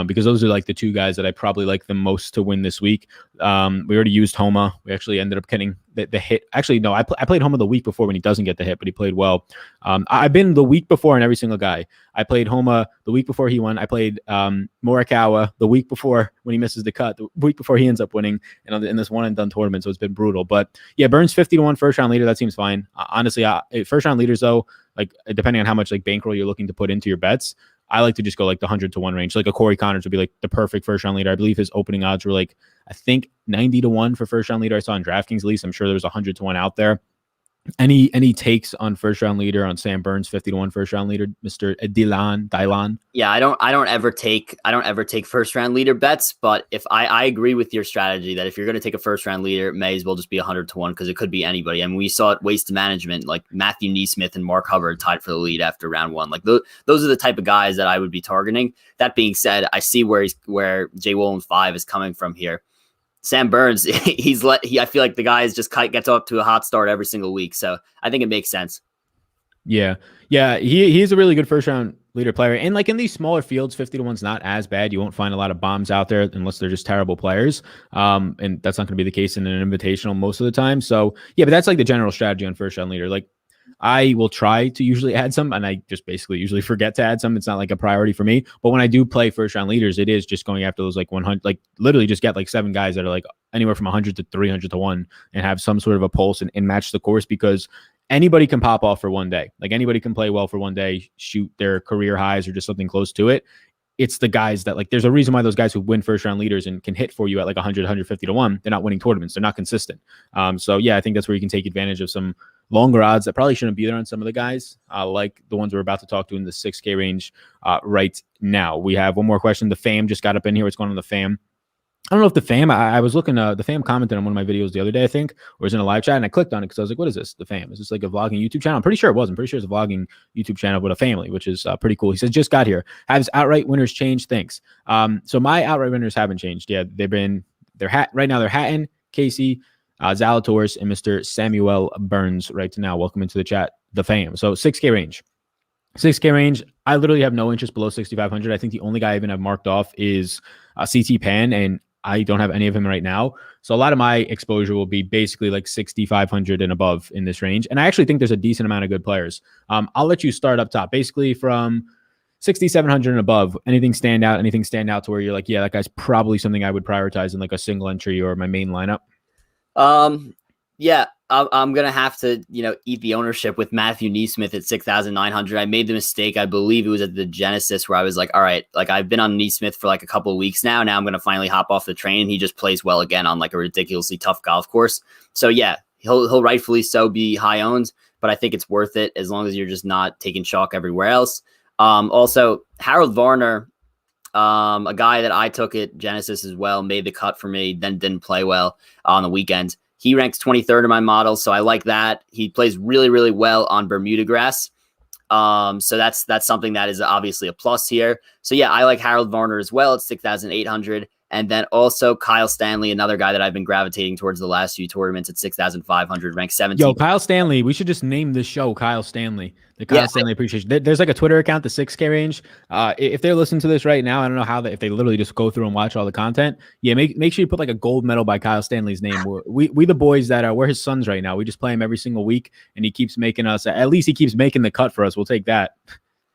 because those are like the 2 guys that I probably like the most to win this week. We already used Homa. We actually ended up getting the hit. Actually, no, I played Homa the week before when he doesn't get the hit, but he played well. I've been the week before on every single guy. I played Homa the week before he won. I played Morikawa the week before when he misses the cut, the week before he ends up winning in this one and done tournament. So it's been brutal. But yeah, Burns 50-1 first round leader. That seems fine. Honestly, first round leaders though, like depending on how much like bankroll you're looking to put into your bets, I like to just go like the 100-1 range. Like a Cory Connors would be like the perfect first round leader. I believe his opening odds were like, I think 90-1 for first round leader. I saw in DraftKings at least. I'm sure there's 100-1 out there. Any takes on first round leader on Sam Burns, 50-1 first round leader, Mr. Dylan? Yeah, I don't ever take first round leader bets, but if I agree with your strategy that if you're going to take a first round leader, it may as well just be 100-1 because it could be anybody. I mean, we saw it Waste Management, like Matthew Neesmith and Mark Hubbard tied for the lead after round 1. Like those are the type of guys that I would be targeting. That being said, I see where Jay Wolin 5 is coming from here. Sam Burns, I feel like the guy just gets up to a hot start every single week. So I think it makes sense. Yeah. He's a really good first round leader player. And like in these smaller fields, 50-1's not as bad. You won't find a lot of bombs out there unless they're just terrible players. And that's not going to be the case in an invitational most of the time. So yeah, but that's like the general strategy on first round leader. Like I will try to usually add some, and I just basically usually forget to add some. It's not like a priority for me. But when I do play first round leaders, it is just going after those like 100, like literally just get like 7 guys that are like anywhere from 100 to 300-1 and have some sort of a pulse and match the course, because anybody can pop off for one day. Like anybody can play well for one day, shoot their career highs or just something close to it. It's the guys that like, there's a reason why those guys who win first round leaders and can hit for you at like 100, 150-1, they're not winning tournaments. They're not consistent. So yeah, I think that's where you can take advantage of some longer odds that probably shouldn't be there on some of the guys, like the ones we're about to talk to in the 6K range right now. We have one more question. The fam just got up in here. What's going on with the fam? I don't know if the fam, I was looking, the fam commented on one of my videos the other day, I think, or was in a live chat, and I clicked on it because I was like, what is this? The fam? Is this like a vlogging YouTube channel? I'm pretty sure it was. I'm pretty sure it's a vlogging YouTube channel with a family, which is pretty cool. He says, just got here. Has outright winners changed? Thanks. So my outright winners haven't changed. Yeah, right now they're Hatton, Casey, Zalatoris, and Mr. Samuel Burns right now. Welcome into the chat, the fam. So 6K range. 6K range, I literally have no interest below 6,500. I think the only guy I even have marked off is CT Pan, and I don't have any of him right now. So a lot of my exposure will be basically like 6,500 and above in this range. And I actually think there's a decent amount of good players. I'll let you start up top. Basically from 6,700 and above, anything stand out to where you're like, yeah, that guy's probably something I would prioritize in like a single entry or my main lineup? Yeah, I'm going to have to, eat the ownership with Matthew Neesmith at 6,900. I made the mistake. I believe it was at the Genesis where I was like, all right, like I've been on Neesmith for like a couple of weeks now. Now I'm going to finally hop off the train. He just plays well again on like a ridiculously tough golf course. So yeah, he'll rightfully so be high owned, but I think it's worth it as long as you're just not taking chalk everywhere else. Also Harold Varner, a guy that I took at Genesis as well, made the cut for me, then didn't play well on the weekend. He ranks 23rd in my model, so I like that. He plays really, really well on Bermuda grass. So that's something that is obviously a plus here. So yeah, I like Harold Varner as well at 6,800. And then also Kyle Stanley, another guy that I've been gravitating towards the last few tournaments at 6,500, ranked 17th. Yo, Kyle Stanley. We should just name this show Kyle Stanley. The Kyle Stanley appreciation. There's like a Twitter account, the 6K range. If they're listening to this right now, I don't know how if they literally just go through and watch all the content. Yeah, make sure you put like a gold medal by Kyle Stanley's name. We the boys that we're his sons right now. We just play him every single week, and he keeps making us. At least he keeps making the cut for us. We'll take that.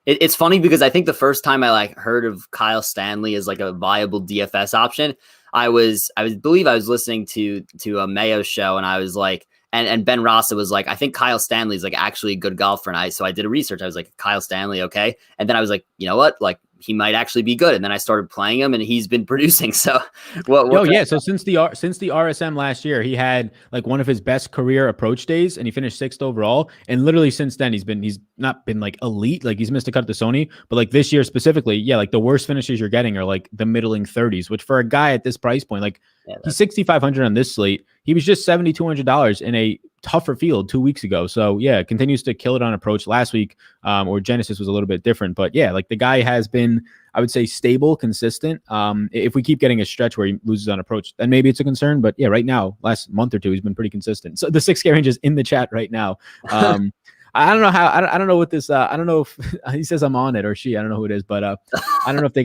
It's funny because I think the first time I like heard of Kyle Stanley as like a viable DFS option, I believe I was listening to a Mayo show, and I was like, and Ben Rassa was like, I think Kyle Stanley's like actually a good golfer, and so I did a research. I was like, Kyle Stanley, okay, and then I was like, you know what, like he might actually be good, and then I started playing him, and he's been producing. So, So since the RSM last year, he had like one of his best career approach days, and he finished 6th overall. And literally since then, he's not been like elite, like he's missed a cut at the Sony, but like this year specifically, yeah, like the worst finishes you're getting are like the middling 30s, which for a guy at this price point, like he's 6,500 on this slate. He was just $7,200 in a tougher field 2 weeks ago. So yeah, continues to kill it on approach. Last week, or Genesis was a little bit different, but yeah, like the guy has been, I would say, stable, consistent. If we keep getting a stretch where he loses on approach, then maybe it's a concern. But yeah, right now, last month or two, he's been pretty consistent. So the 6K range is in the chat right now. I don't know how. I don't know what this. I don't know if he says I'm on it or she. I don't know who it is, but I don't know if they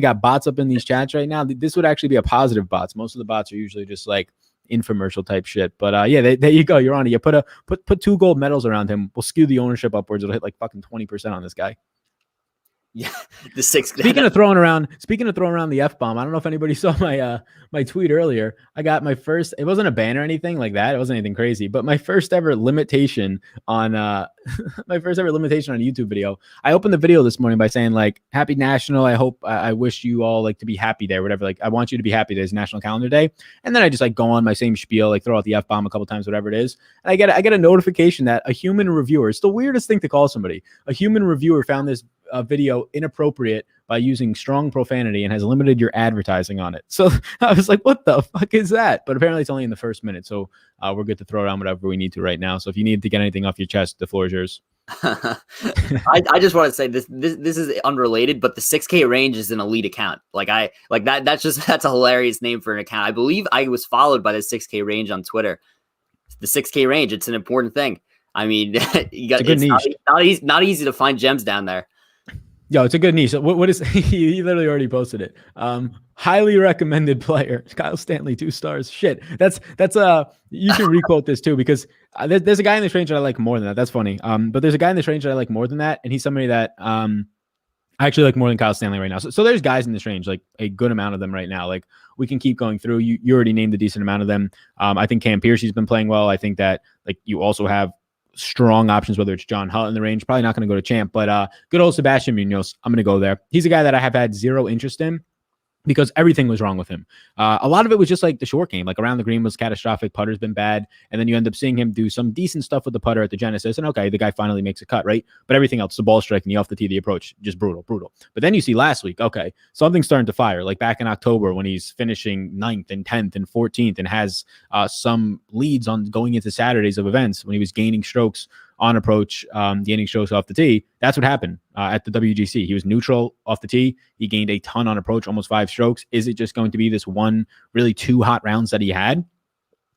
got bots up in these chats right now. This would actually be a positive bots. Most of the bots are usually just like infomercial type shit. But yeah, there you go. You're on it. You put 2 gold medals around him. We'll skew the ownership upwards. It'll hit like fucking 20% on this guy. Yeah, the 6. Speaking of throwing around the F-bomb, I don't know if anybody saw my tweet earlier. I got my first, it wasn't a ban or anything like that. It wasn't anything crazy, but my first ever limitation on a YouTube video. I opened the video this morning by saying like, happy national. I wish you all like to be happy there, whatever. Like I want you to be happy. There's National Calendar Day. And then I just like go on my same spiel, like throw out the F-bomb a couple times, whatever it is. And I get a notification that a human reviewer, it's the weirdest thing to call somebody. A human reviewer found this video inappropriate by using strong profanity and has limited your advertising on it. So I was like, what the fuck is that? But apparently it's only in the first minute. So we're good to throw around whatever we need to right now. So if you need to get anything off your chest, the floor is yours. I just want to say this is unrelated, but the 6K range is an elite account. That's a hilarious name for an account. I believe I was followed by the 6K range on Twitter. The 6K range, it's an important thing. I mean, it's not easy to find gems down there. Yo, it's a good niche. What is he literally already posted it. Highly recommended player. Kyle Stanley, 2 stars. Shit. That's you should requote this too, because there's a guy in this range that I like more than that. That's funny. But there's a guy in this range that I like more than that, and he's somebody that I actually like more than Kyle Stanley right now. So there's guys in this range, like a good amount of them right now. Like we can keep going through. You already named a decent amount of them. I think Cam Pierce's been playing well. I think that like you also have strong options, whether it's John Hutt in the range, probably not going to go to champ, but good old Sebastian Munoz, I'm going to go there. He's a guy that I have had zero interest in because everything was wrong with him. A lot of it was just like the short game, like around the green was catastrophic. Putter's been bad. And then you end up seeing him do some decent stuff with the putter at the Genesis. And okay, the guy finally makes a cut, right? But everything else, the ball striking, the off the tee, the approach, just brutal. But then you see last week, okay, something's starting to fire. Like back in October when he's finishing 9th and 10th and 14th and has some leads on going into Saturdays of events when he was gaining strokes on approach, gaining strokes off the tee. That's what happened at the WGC. He was neutral off the tee. He gained a ton on approach, almost 5 strokes. Is it just going to be this one, really 2 hot rounds that he had?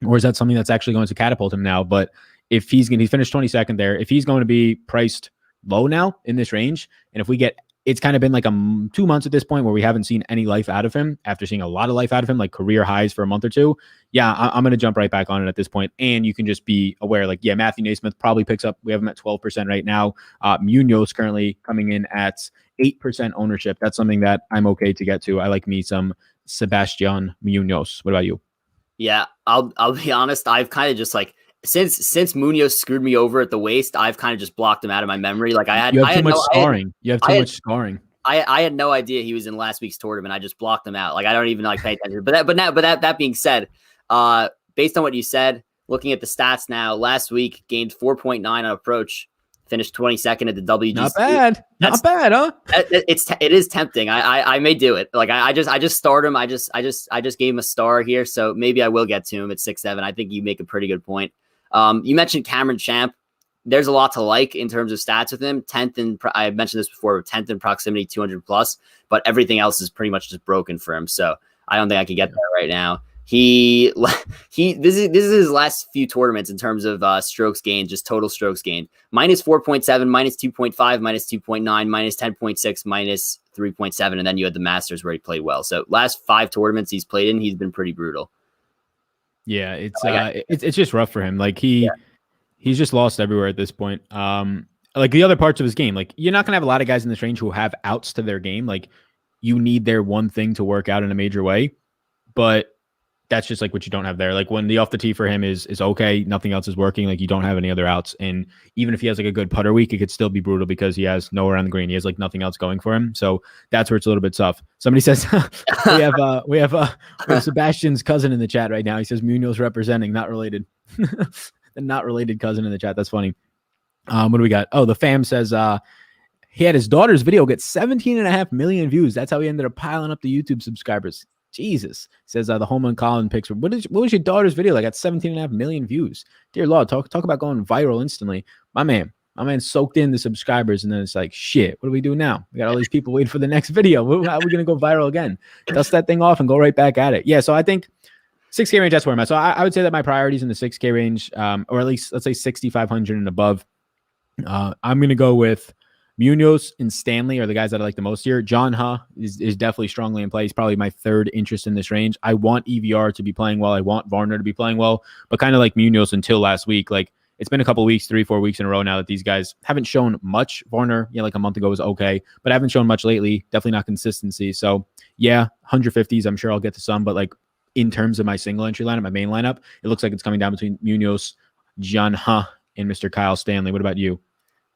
Or is that something that's actually going to catapult him now? But if he finished 22nd there, if he's going to be priced low now in this range, and if we get, it's kind of been like 2 months at this point where we haven't seen any life out of him after seeing a lot of life out of him, like career highs for a month or two. Yeah, I'm going to jump right back on it at this point. And you can just be aware, like, yeah, Matthew Naismith probably picks up. We have him at 12% right now. Munoz currently coming in at 8% ownership. That's something that I'm okay to get to. I like me some Sebastian Munoz. What about you? Yeah, I'll be honest. I've kind of just like, since Munoz screwed me over at the waist, I've kind of just blocked him out of my memory. Like you have too much scarring. I had no idea he was in last week's tournament. I just blocked him out. Like I don't even like pay attention. But that being said, based on what you said, looking at the stats now, last week gained 4.9 on approach, finished 22nd at the WGC. Not bad, huh? It is tempting. I may do it. Like I just started him. I just gave him a star here, so maybe I will get to him at 6-7. I think you make a pretty good point. You mentioned Cameron Champ. there's a lot to like in terms of stats with him. 10th in, I mentioned this before, 10th in proximity, 200 plus, but everything else is pretty much just broken for him. So I don't think I can get there right now. This is his last few tournaments in terms of strokes gained, just total strokes gained. Minus 4.7, minus 2.5, minus 2.9, minus 10.6, minus 3.7, and then you had the Masters where he played well. So last 5 tournaments he's played in, he's been pretty brutal. Yeah, it's just rough for him. Like he's just lost everywhere at this point. Like the other parts of his game, like you're not gonna have a lot of guys in this range who have outs to their game. Like you need their one thing to work out in a major way, but that's just like what you don't have there. Like when the off the tee for him is okay, nothing else is working. Like you don't have any other outs, and even if he has like a good putter week, it could still be brutal because he has nowhere on the green. He has like nothing else going for him. So that's where it's a little bit tough. Somebody says we have Sebastian's cousin in the chat right now. He says Munoz representing, not related. The not related cousin in the chat. That's funny. What do we got? Oh, the fam says he had his daughter's video get 17.5 million views. That's how he ended up piling up the YouTube subscribers. Jesus. Says the Hoblin Colin picture. What was your daughter's video? Like got 17.5 million views. Dear Lord, talk about going viral instantly. My man soaked in the subscribers, and then it's like, shit, what do we do now? We got all these people waiting for the next video. How are we going to go viral again? Dust that thing off and go right back at it. Yeah, so I think 6K range, that's where I'm at. So I would say that my priority is in the 6K range, or at least let's say 6,500 and above. I'm going to go with Munoz and Stanley are the guys that I like the most here. John is definitely strongly in play. He's probably my third interest in this range. I want EVR to be playing well. I want Varner to be playing well, but kind of like Munoz until last week. Like it's been a couple weeks, 3-4 weeks in a row now that these guys haven't shown much. Varner, like a month ago was okay, but I haven't shown much lately. Definitely not consistency. So yeah, 150s. I'm sure I'll get to some, but like in terms of my single entry lineup, my main lineup, it looks like it's coming down between Munoz, John and Mr. Kyle Stanley. What about you?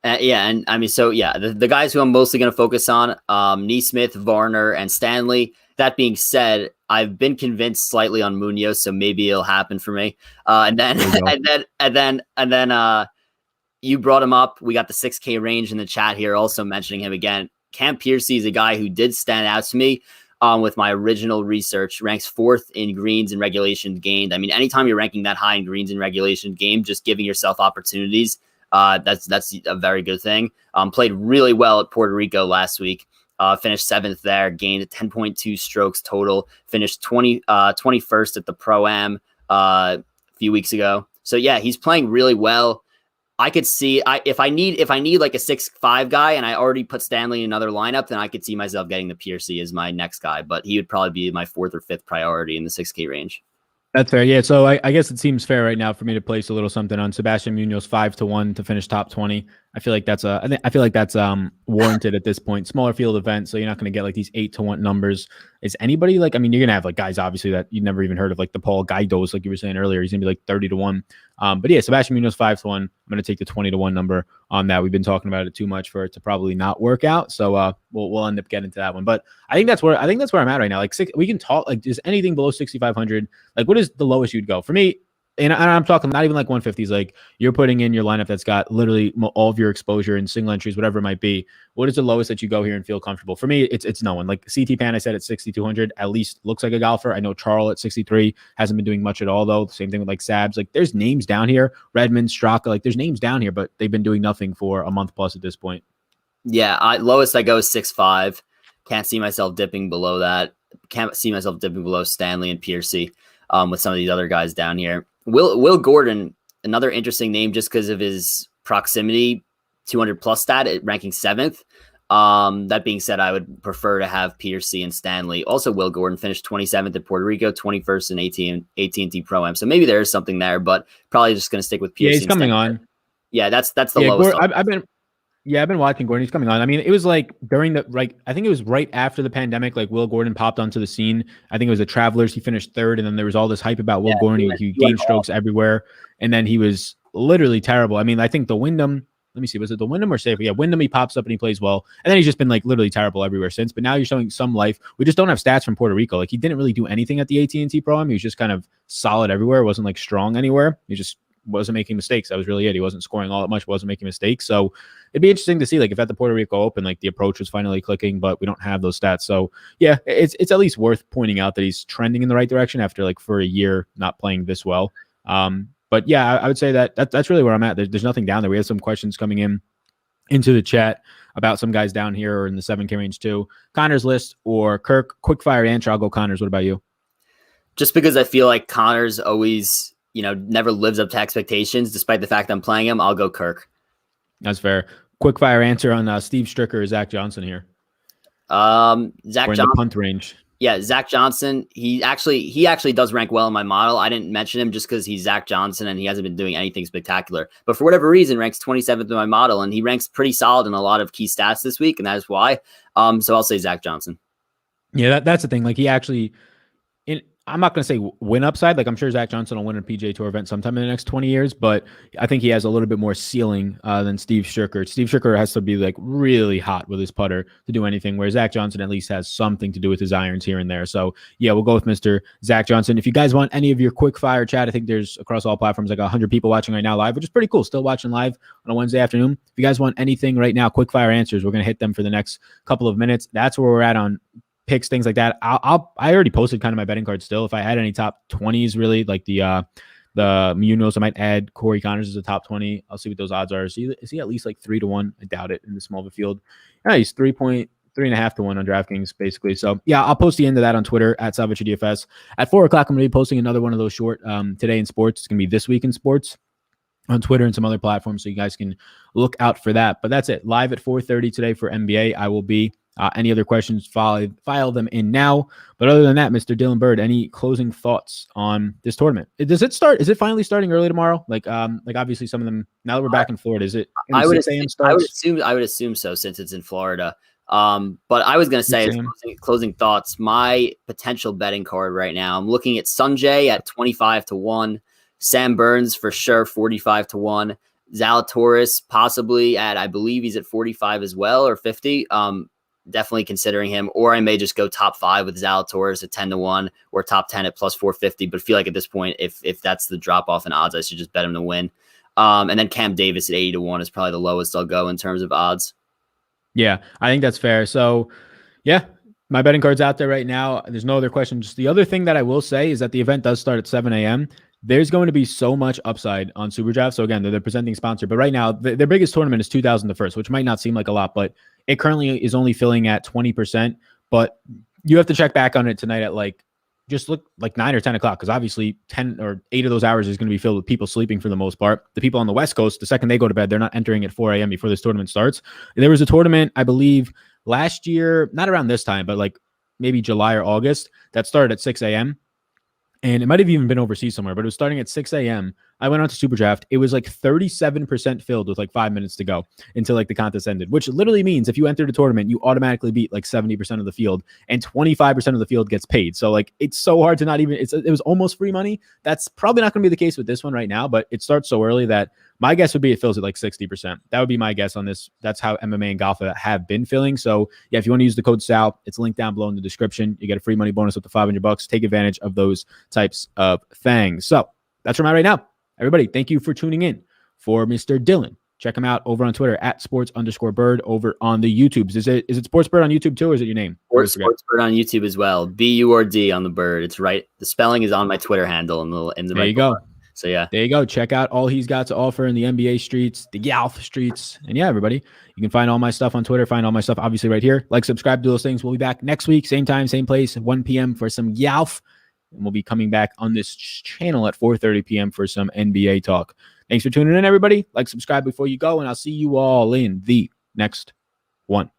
And I mean, so yeah, the guys who I'm mostly going to focus on, Neesmith, Varner, and Stanley. That being said, I've been convinced slightly on Munoz, so maybe it'll happen for me. And then you brought him up. We got the 6K range in the chat here, also mentioning him again. Cam Piercy is a guy who did stand out to me. With my original research, ranks 4th in greens and regulation gained. I mean, anytime you're ranking that high in greens and regulation game, just giving yourself opportunities. That's a very good thing. Played really well at Puerto Rico last week. Finished 7th there, gained 10.2 strokes total. Finished 21st at the Pro-Am a few weeks ago. So yeah, he's playing really well. I could see if I need like a 6'5" guy, and I already put Stanley in another lineup, then I could see myself getting the Piercy as my next guy. But he would probably be my 4th or 5th priority in the 6K range. That's fair. Yeah. So I guess it seems fair right now for me to place a little something on Sebastian Munoz 5-1 to finish top 20. I feel like that's warranted at this point. Smaller field event, so you're not going to get like these 8-1 numbers. Is anybody like? I mean, you're gonna have like guys obviously that you never even heard of, like the Paul Guidos, like you were saying earlier. He's gonna be like 30-1. But yeah, Sebastian Munoz 5-1. I'm gonna take the 20-1 number on that. We've been talking about it too much for it to probably not work out. So we'll end up getting to that one. But I think that's where I'm at right now. Like we can talk like is anything below 6,500. Like what is the lowest you'd go for me? And I'm talking not even like 150s. Like you're putting in your lineup that's got literally all of your exposure and single entries, whatever it might be. What is the lowest that you go here and feel comfortable? For me, it's no one. Like CT Pan, I said at 6,200, at least looks like a golfer. I know Charles at 63 hasn't been doing much at all though. Same thing with like Sabs. Like there's names down here, Redmond, Straka. Like there's names down here, but they've been doing nothing for a month plus at this point. Yeah, lowest I go is 6'5". Can't see myself dipping below that. Can't see myself dipping below Stanley and Piercy with some of these other guys down here. Will Gordon, another interesting name just because of his proximity, 200 plus stat at ranking 7th. That being said, I would prefer to have Piercy and Stanley. Also, Will Gordon finished 27th at Puerto Rico, 21st in AT&T Pro-Am. So maybe there is something there, but probably just going to stick with Piercy. Yeah, he's coming on. Yeah, that's the lowest. I've been watching Gordon. He's coming on. I mean, it was like during I think it was right after the pandemic, like Will Gordon popped onto the scene. I think it was the Travelers. He finished 3rd, and then there was all this hype about Will Gordon. He gained strokes everywhere, and then he was literally terrible. I mean, I think the Wyndham, let me see, was it the Wyndham or Safer? Yeah, Wyndham, he pops up and he plays well, and then he's just been like literally terrible everywhere since. But now you're showing some life. We just don't have stats from Puerto Rico. Like he didn't really do anything at the AT&T Pro-Am. He was just kind of solid everywhere. Wasn't like strong anywhere. He just wasn't making mistakes. That was really it. He wasn't scoring all that much, wasn't making mistakes. So it'd be interesting to see like if at the Puerto Rico Open, like the approach was finally clicking, but we don't have those stats. So yeah, it's at least worth pointing out that he's trending in the right direction after like for a year not playing this well. But yeah, I would say that's really where I'm at. There's nothing down there. We have some questions coming into the chat about some guys down here or in the 7K range too. Connors list or Kirk? Quick fire answer. I'll go Connors. What about you? Just because I feel like Connors always, never lives up to expectations, despite the fact I'm playing him, I'll go Kirk. That's fair. Quick fire answer on Steve Stricker or Zach Johnson here. Zach Johnson, the punt range. Yeah, Zach Johnson. He actually does rank well in my model. I didn't mention him just because he's Zach Johnson and he hasn't been doing anything spectacular. But for whatever reason, ranks 27th in my model, and he ranks pretty solid in a lot of key stats this week, and that is why. So I'll say Zach Johnson. Yeah, that's the thing. Like he actually, I'm not going to say win upside. Like I'm sure Zach Johnson will win a PGA Tour event sometime in the next 20 years, but I think he has a little bit more ceiling than Steve Stricker. Steve Stricker has to be like really hot with his putter to do anything, whereas Zach Johnson at least has something to do with his irons here and there. So yeah, we'll go with Mr. Zach Johnson. If you guys want any of your quick fire chat, I think there's across all platforms like 100 people watching right now live, which is pretty cool. Still watching live on a Wednesday afternoon. If you guys want anything right now, quick fire answers, we're going to hit them for the next couple of minutes. That's where we're at on picks, things like that. I already posted kind of my betting card still. If I had any top 20s, really like the Munoz, I might add Cory Connors as a top 20. I'll see what those odds are. Is he at least like 3-1? I doubt it in the small of a field. Yeah, he's 3.5 to 1 on DraftKings, basically. So yeah, I'll post the end of that on Twitter at SalvageDFS. At 4 o'clock, I'm going to be posting another one of those short today in sports. It's going to be This Week in Sports on Twitter and some other platforms, so you guys can look out for that. But that's it. Live at 4:30 today for NBA. I will be. Any other questions, file them in now. But other than that, Mr. Dylan Bird, any closing thoughts on this tournament? Does it start? Is it finally starting early tomorrow? Like obviously some of them, now that we're back in Florida, is it 6 a.m. starts? I would assume so, since it's in Florida. But I was going to say, closing thoughts, my potential betting card right now, I'm looking at Sanjay at 25 to 1, Sam Burns for sure 45 to 1, Zalatoris possibly at, I believe he's at 45 as well, or 50. Definitely considering him, or I may just go top 5 with Zalatoris at 10 to 1 or top 10 at plus 450. But I feel like at this point, if that's the drop off in odds, I should just bet him to win. And then Cam Davis at 80 to 1 is probably the lowest I'll go in terms of odds. Yeah, I think that's fair. So yeah, my betting card's out there right now. There's no other questions. The other thing that I will say is that the event does start at 7 a.m. There's going to be so much upside on SuperDraft. So again, they're the presenting sponsor, but right now their biggest tournament is 2,000 the first, which might not seem like a lot, but it currently is only filling at 20%. But you have to check back on it tonight at just look like 9 or 10 o'clock, because obviously 10 or 8 of those hours is going to be filled with people sleeping for the most part. The people on the West Coast, the second they go to bed, they're not entering at 4 a.m. before this tournament starts. There was a tournament, I believe, last year, not around this time, but like maybe July or August, that started at 6 a.m. And it might have even been overseas somewhere, but it was starting at 6 a.m. I went on to SuperDraft. It was like 37% filled with like 5 minutes to go until like the contest ended, which literally means if you enter the tournament, you automatically beat like 70% of the field and 25% of the field gets paid. So like, it's so hard to not even, it was almost free money. That's probably not going to be the case with this one right now, but it starts so early that my guess would be it fills at like 60%. That would be my guess on this. That's how MMA and golf have been filling. So yeah, if you want to use the code SAL, it's linked down below in the description. You get a free money bonus up to $500. Take advantage of those types of things. So that's where I'm at right now. Everybody, thank you for tuning in for Mr. Dylan. Check him out over on Twitter at sports_bird over on the YouTubes. Is it sportsbird on YouTube too, or is it your name? Sportsbird on YouTube as well. B-U-R-D on the bird. It's right. The spelling is on my Twitter handle in the there you go. Bar. So yeah, there you go. Check out all he's got to offer in the NBA streets, the golf streets. And yeah, everybody, you can find all my stuff on Twitter, find all my stuff obviously right here. Like, subscribe to those things. We'll be back next week, same time, same place, 1 p.m. for some golf. And we'll be coming back on this channel at 4:30 p.m. for some NBA talk. Thanks for tuning in, everybody. Like, subscribe before you go, and I'll see you all in the next one.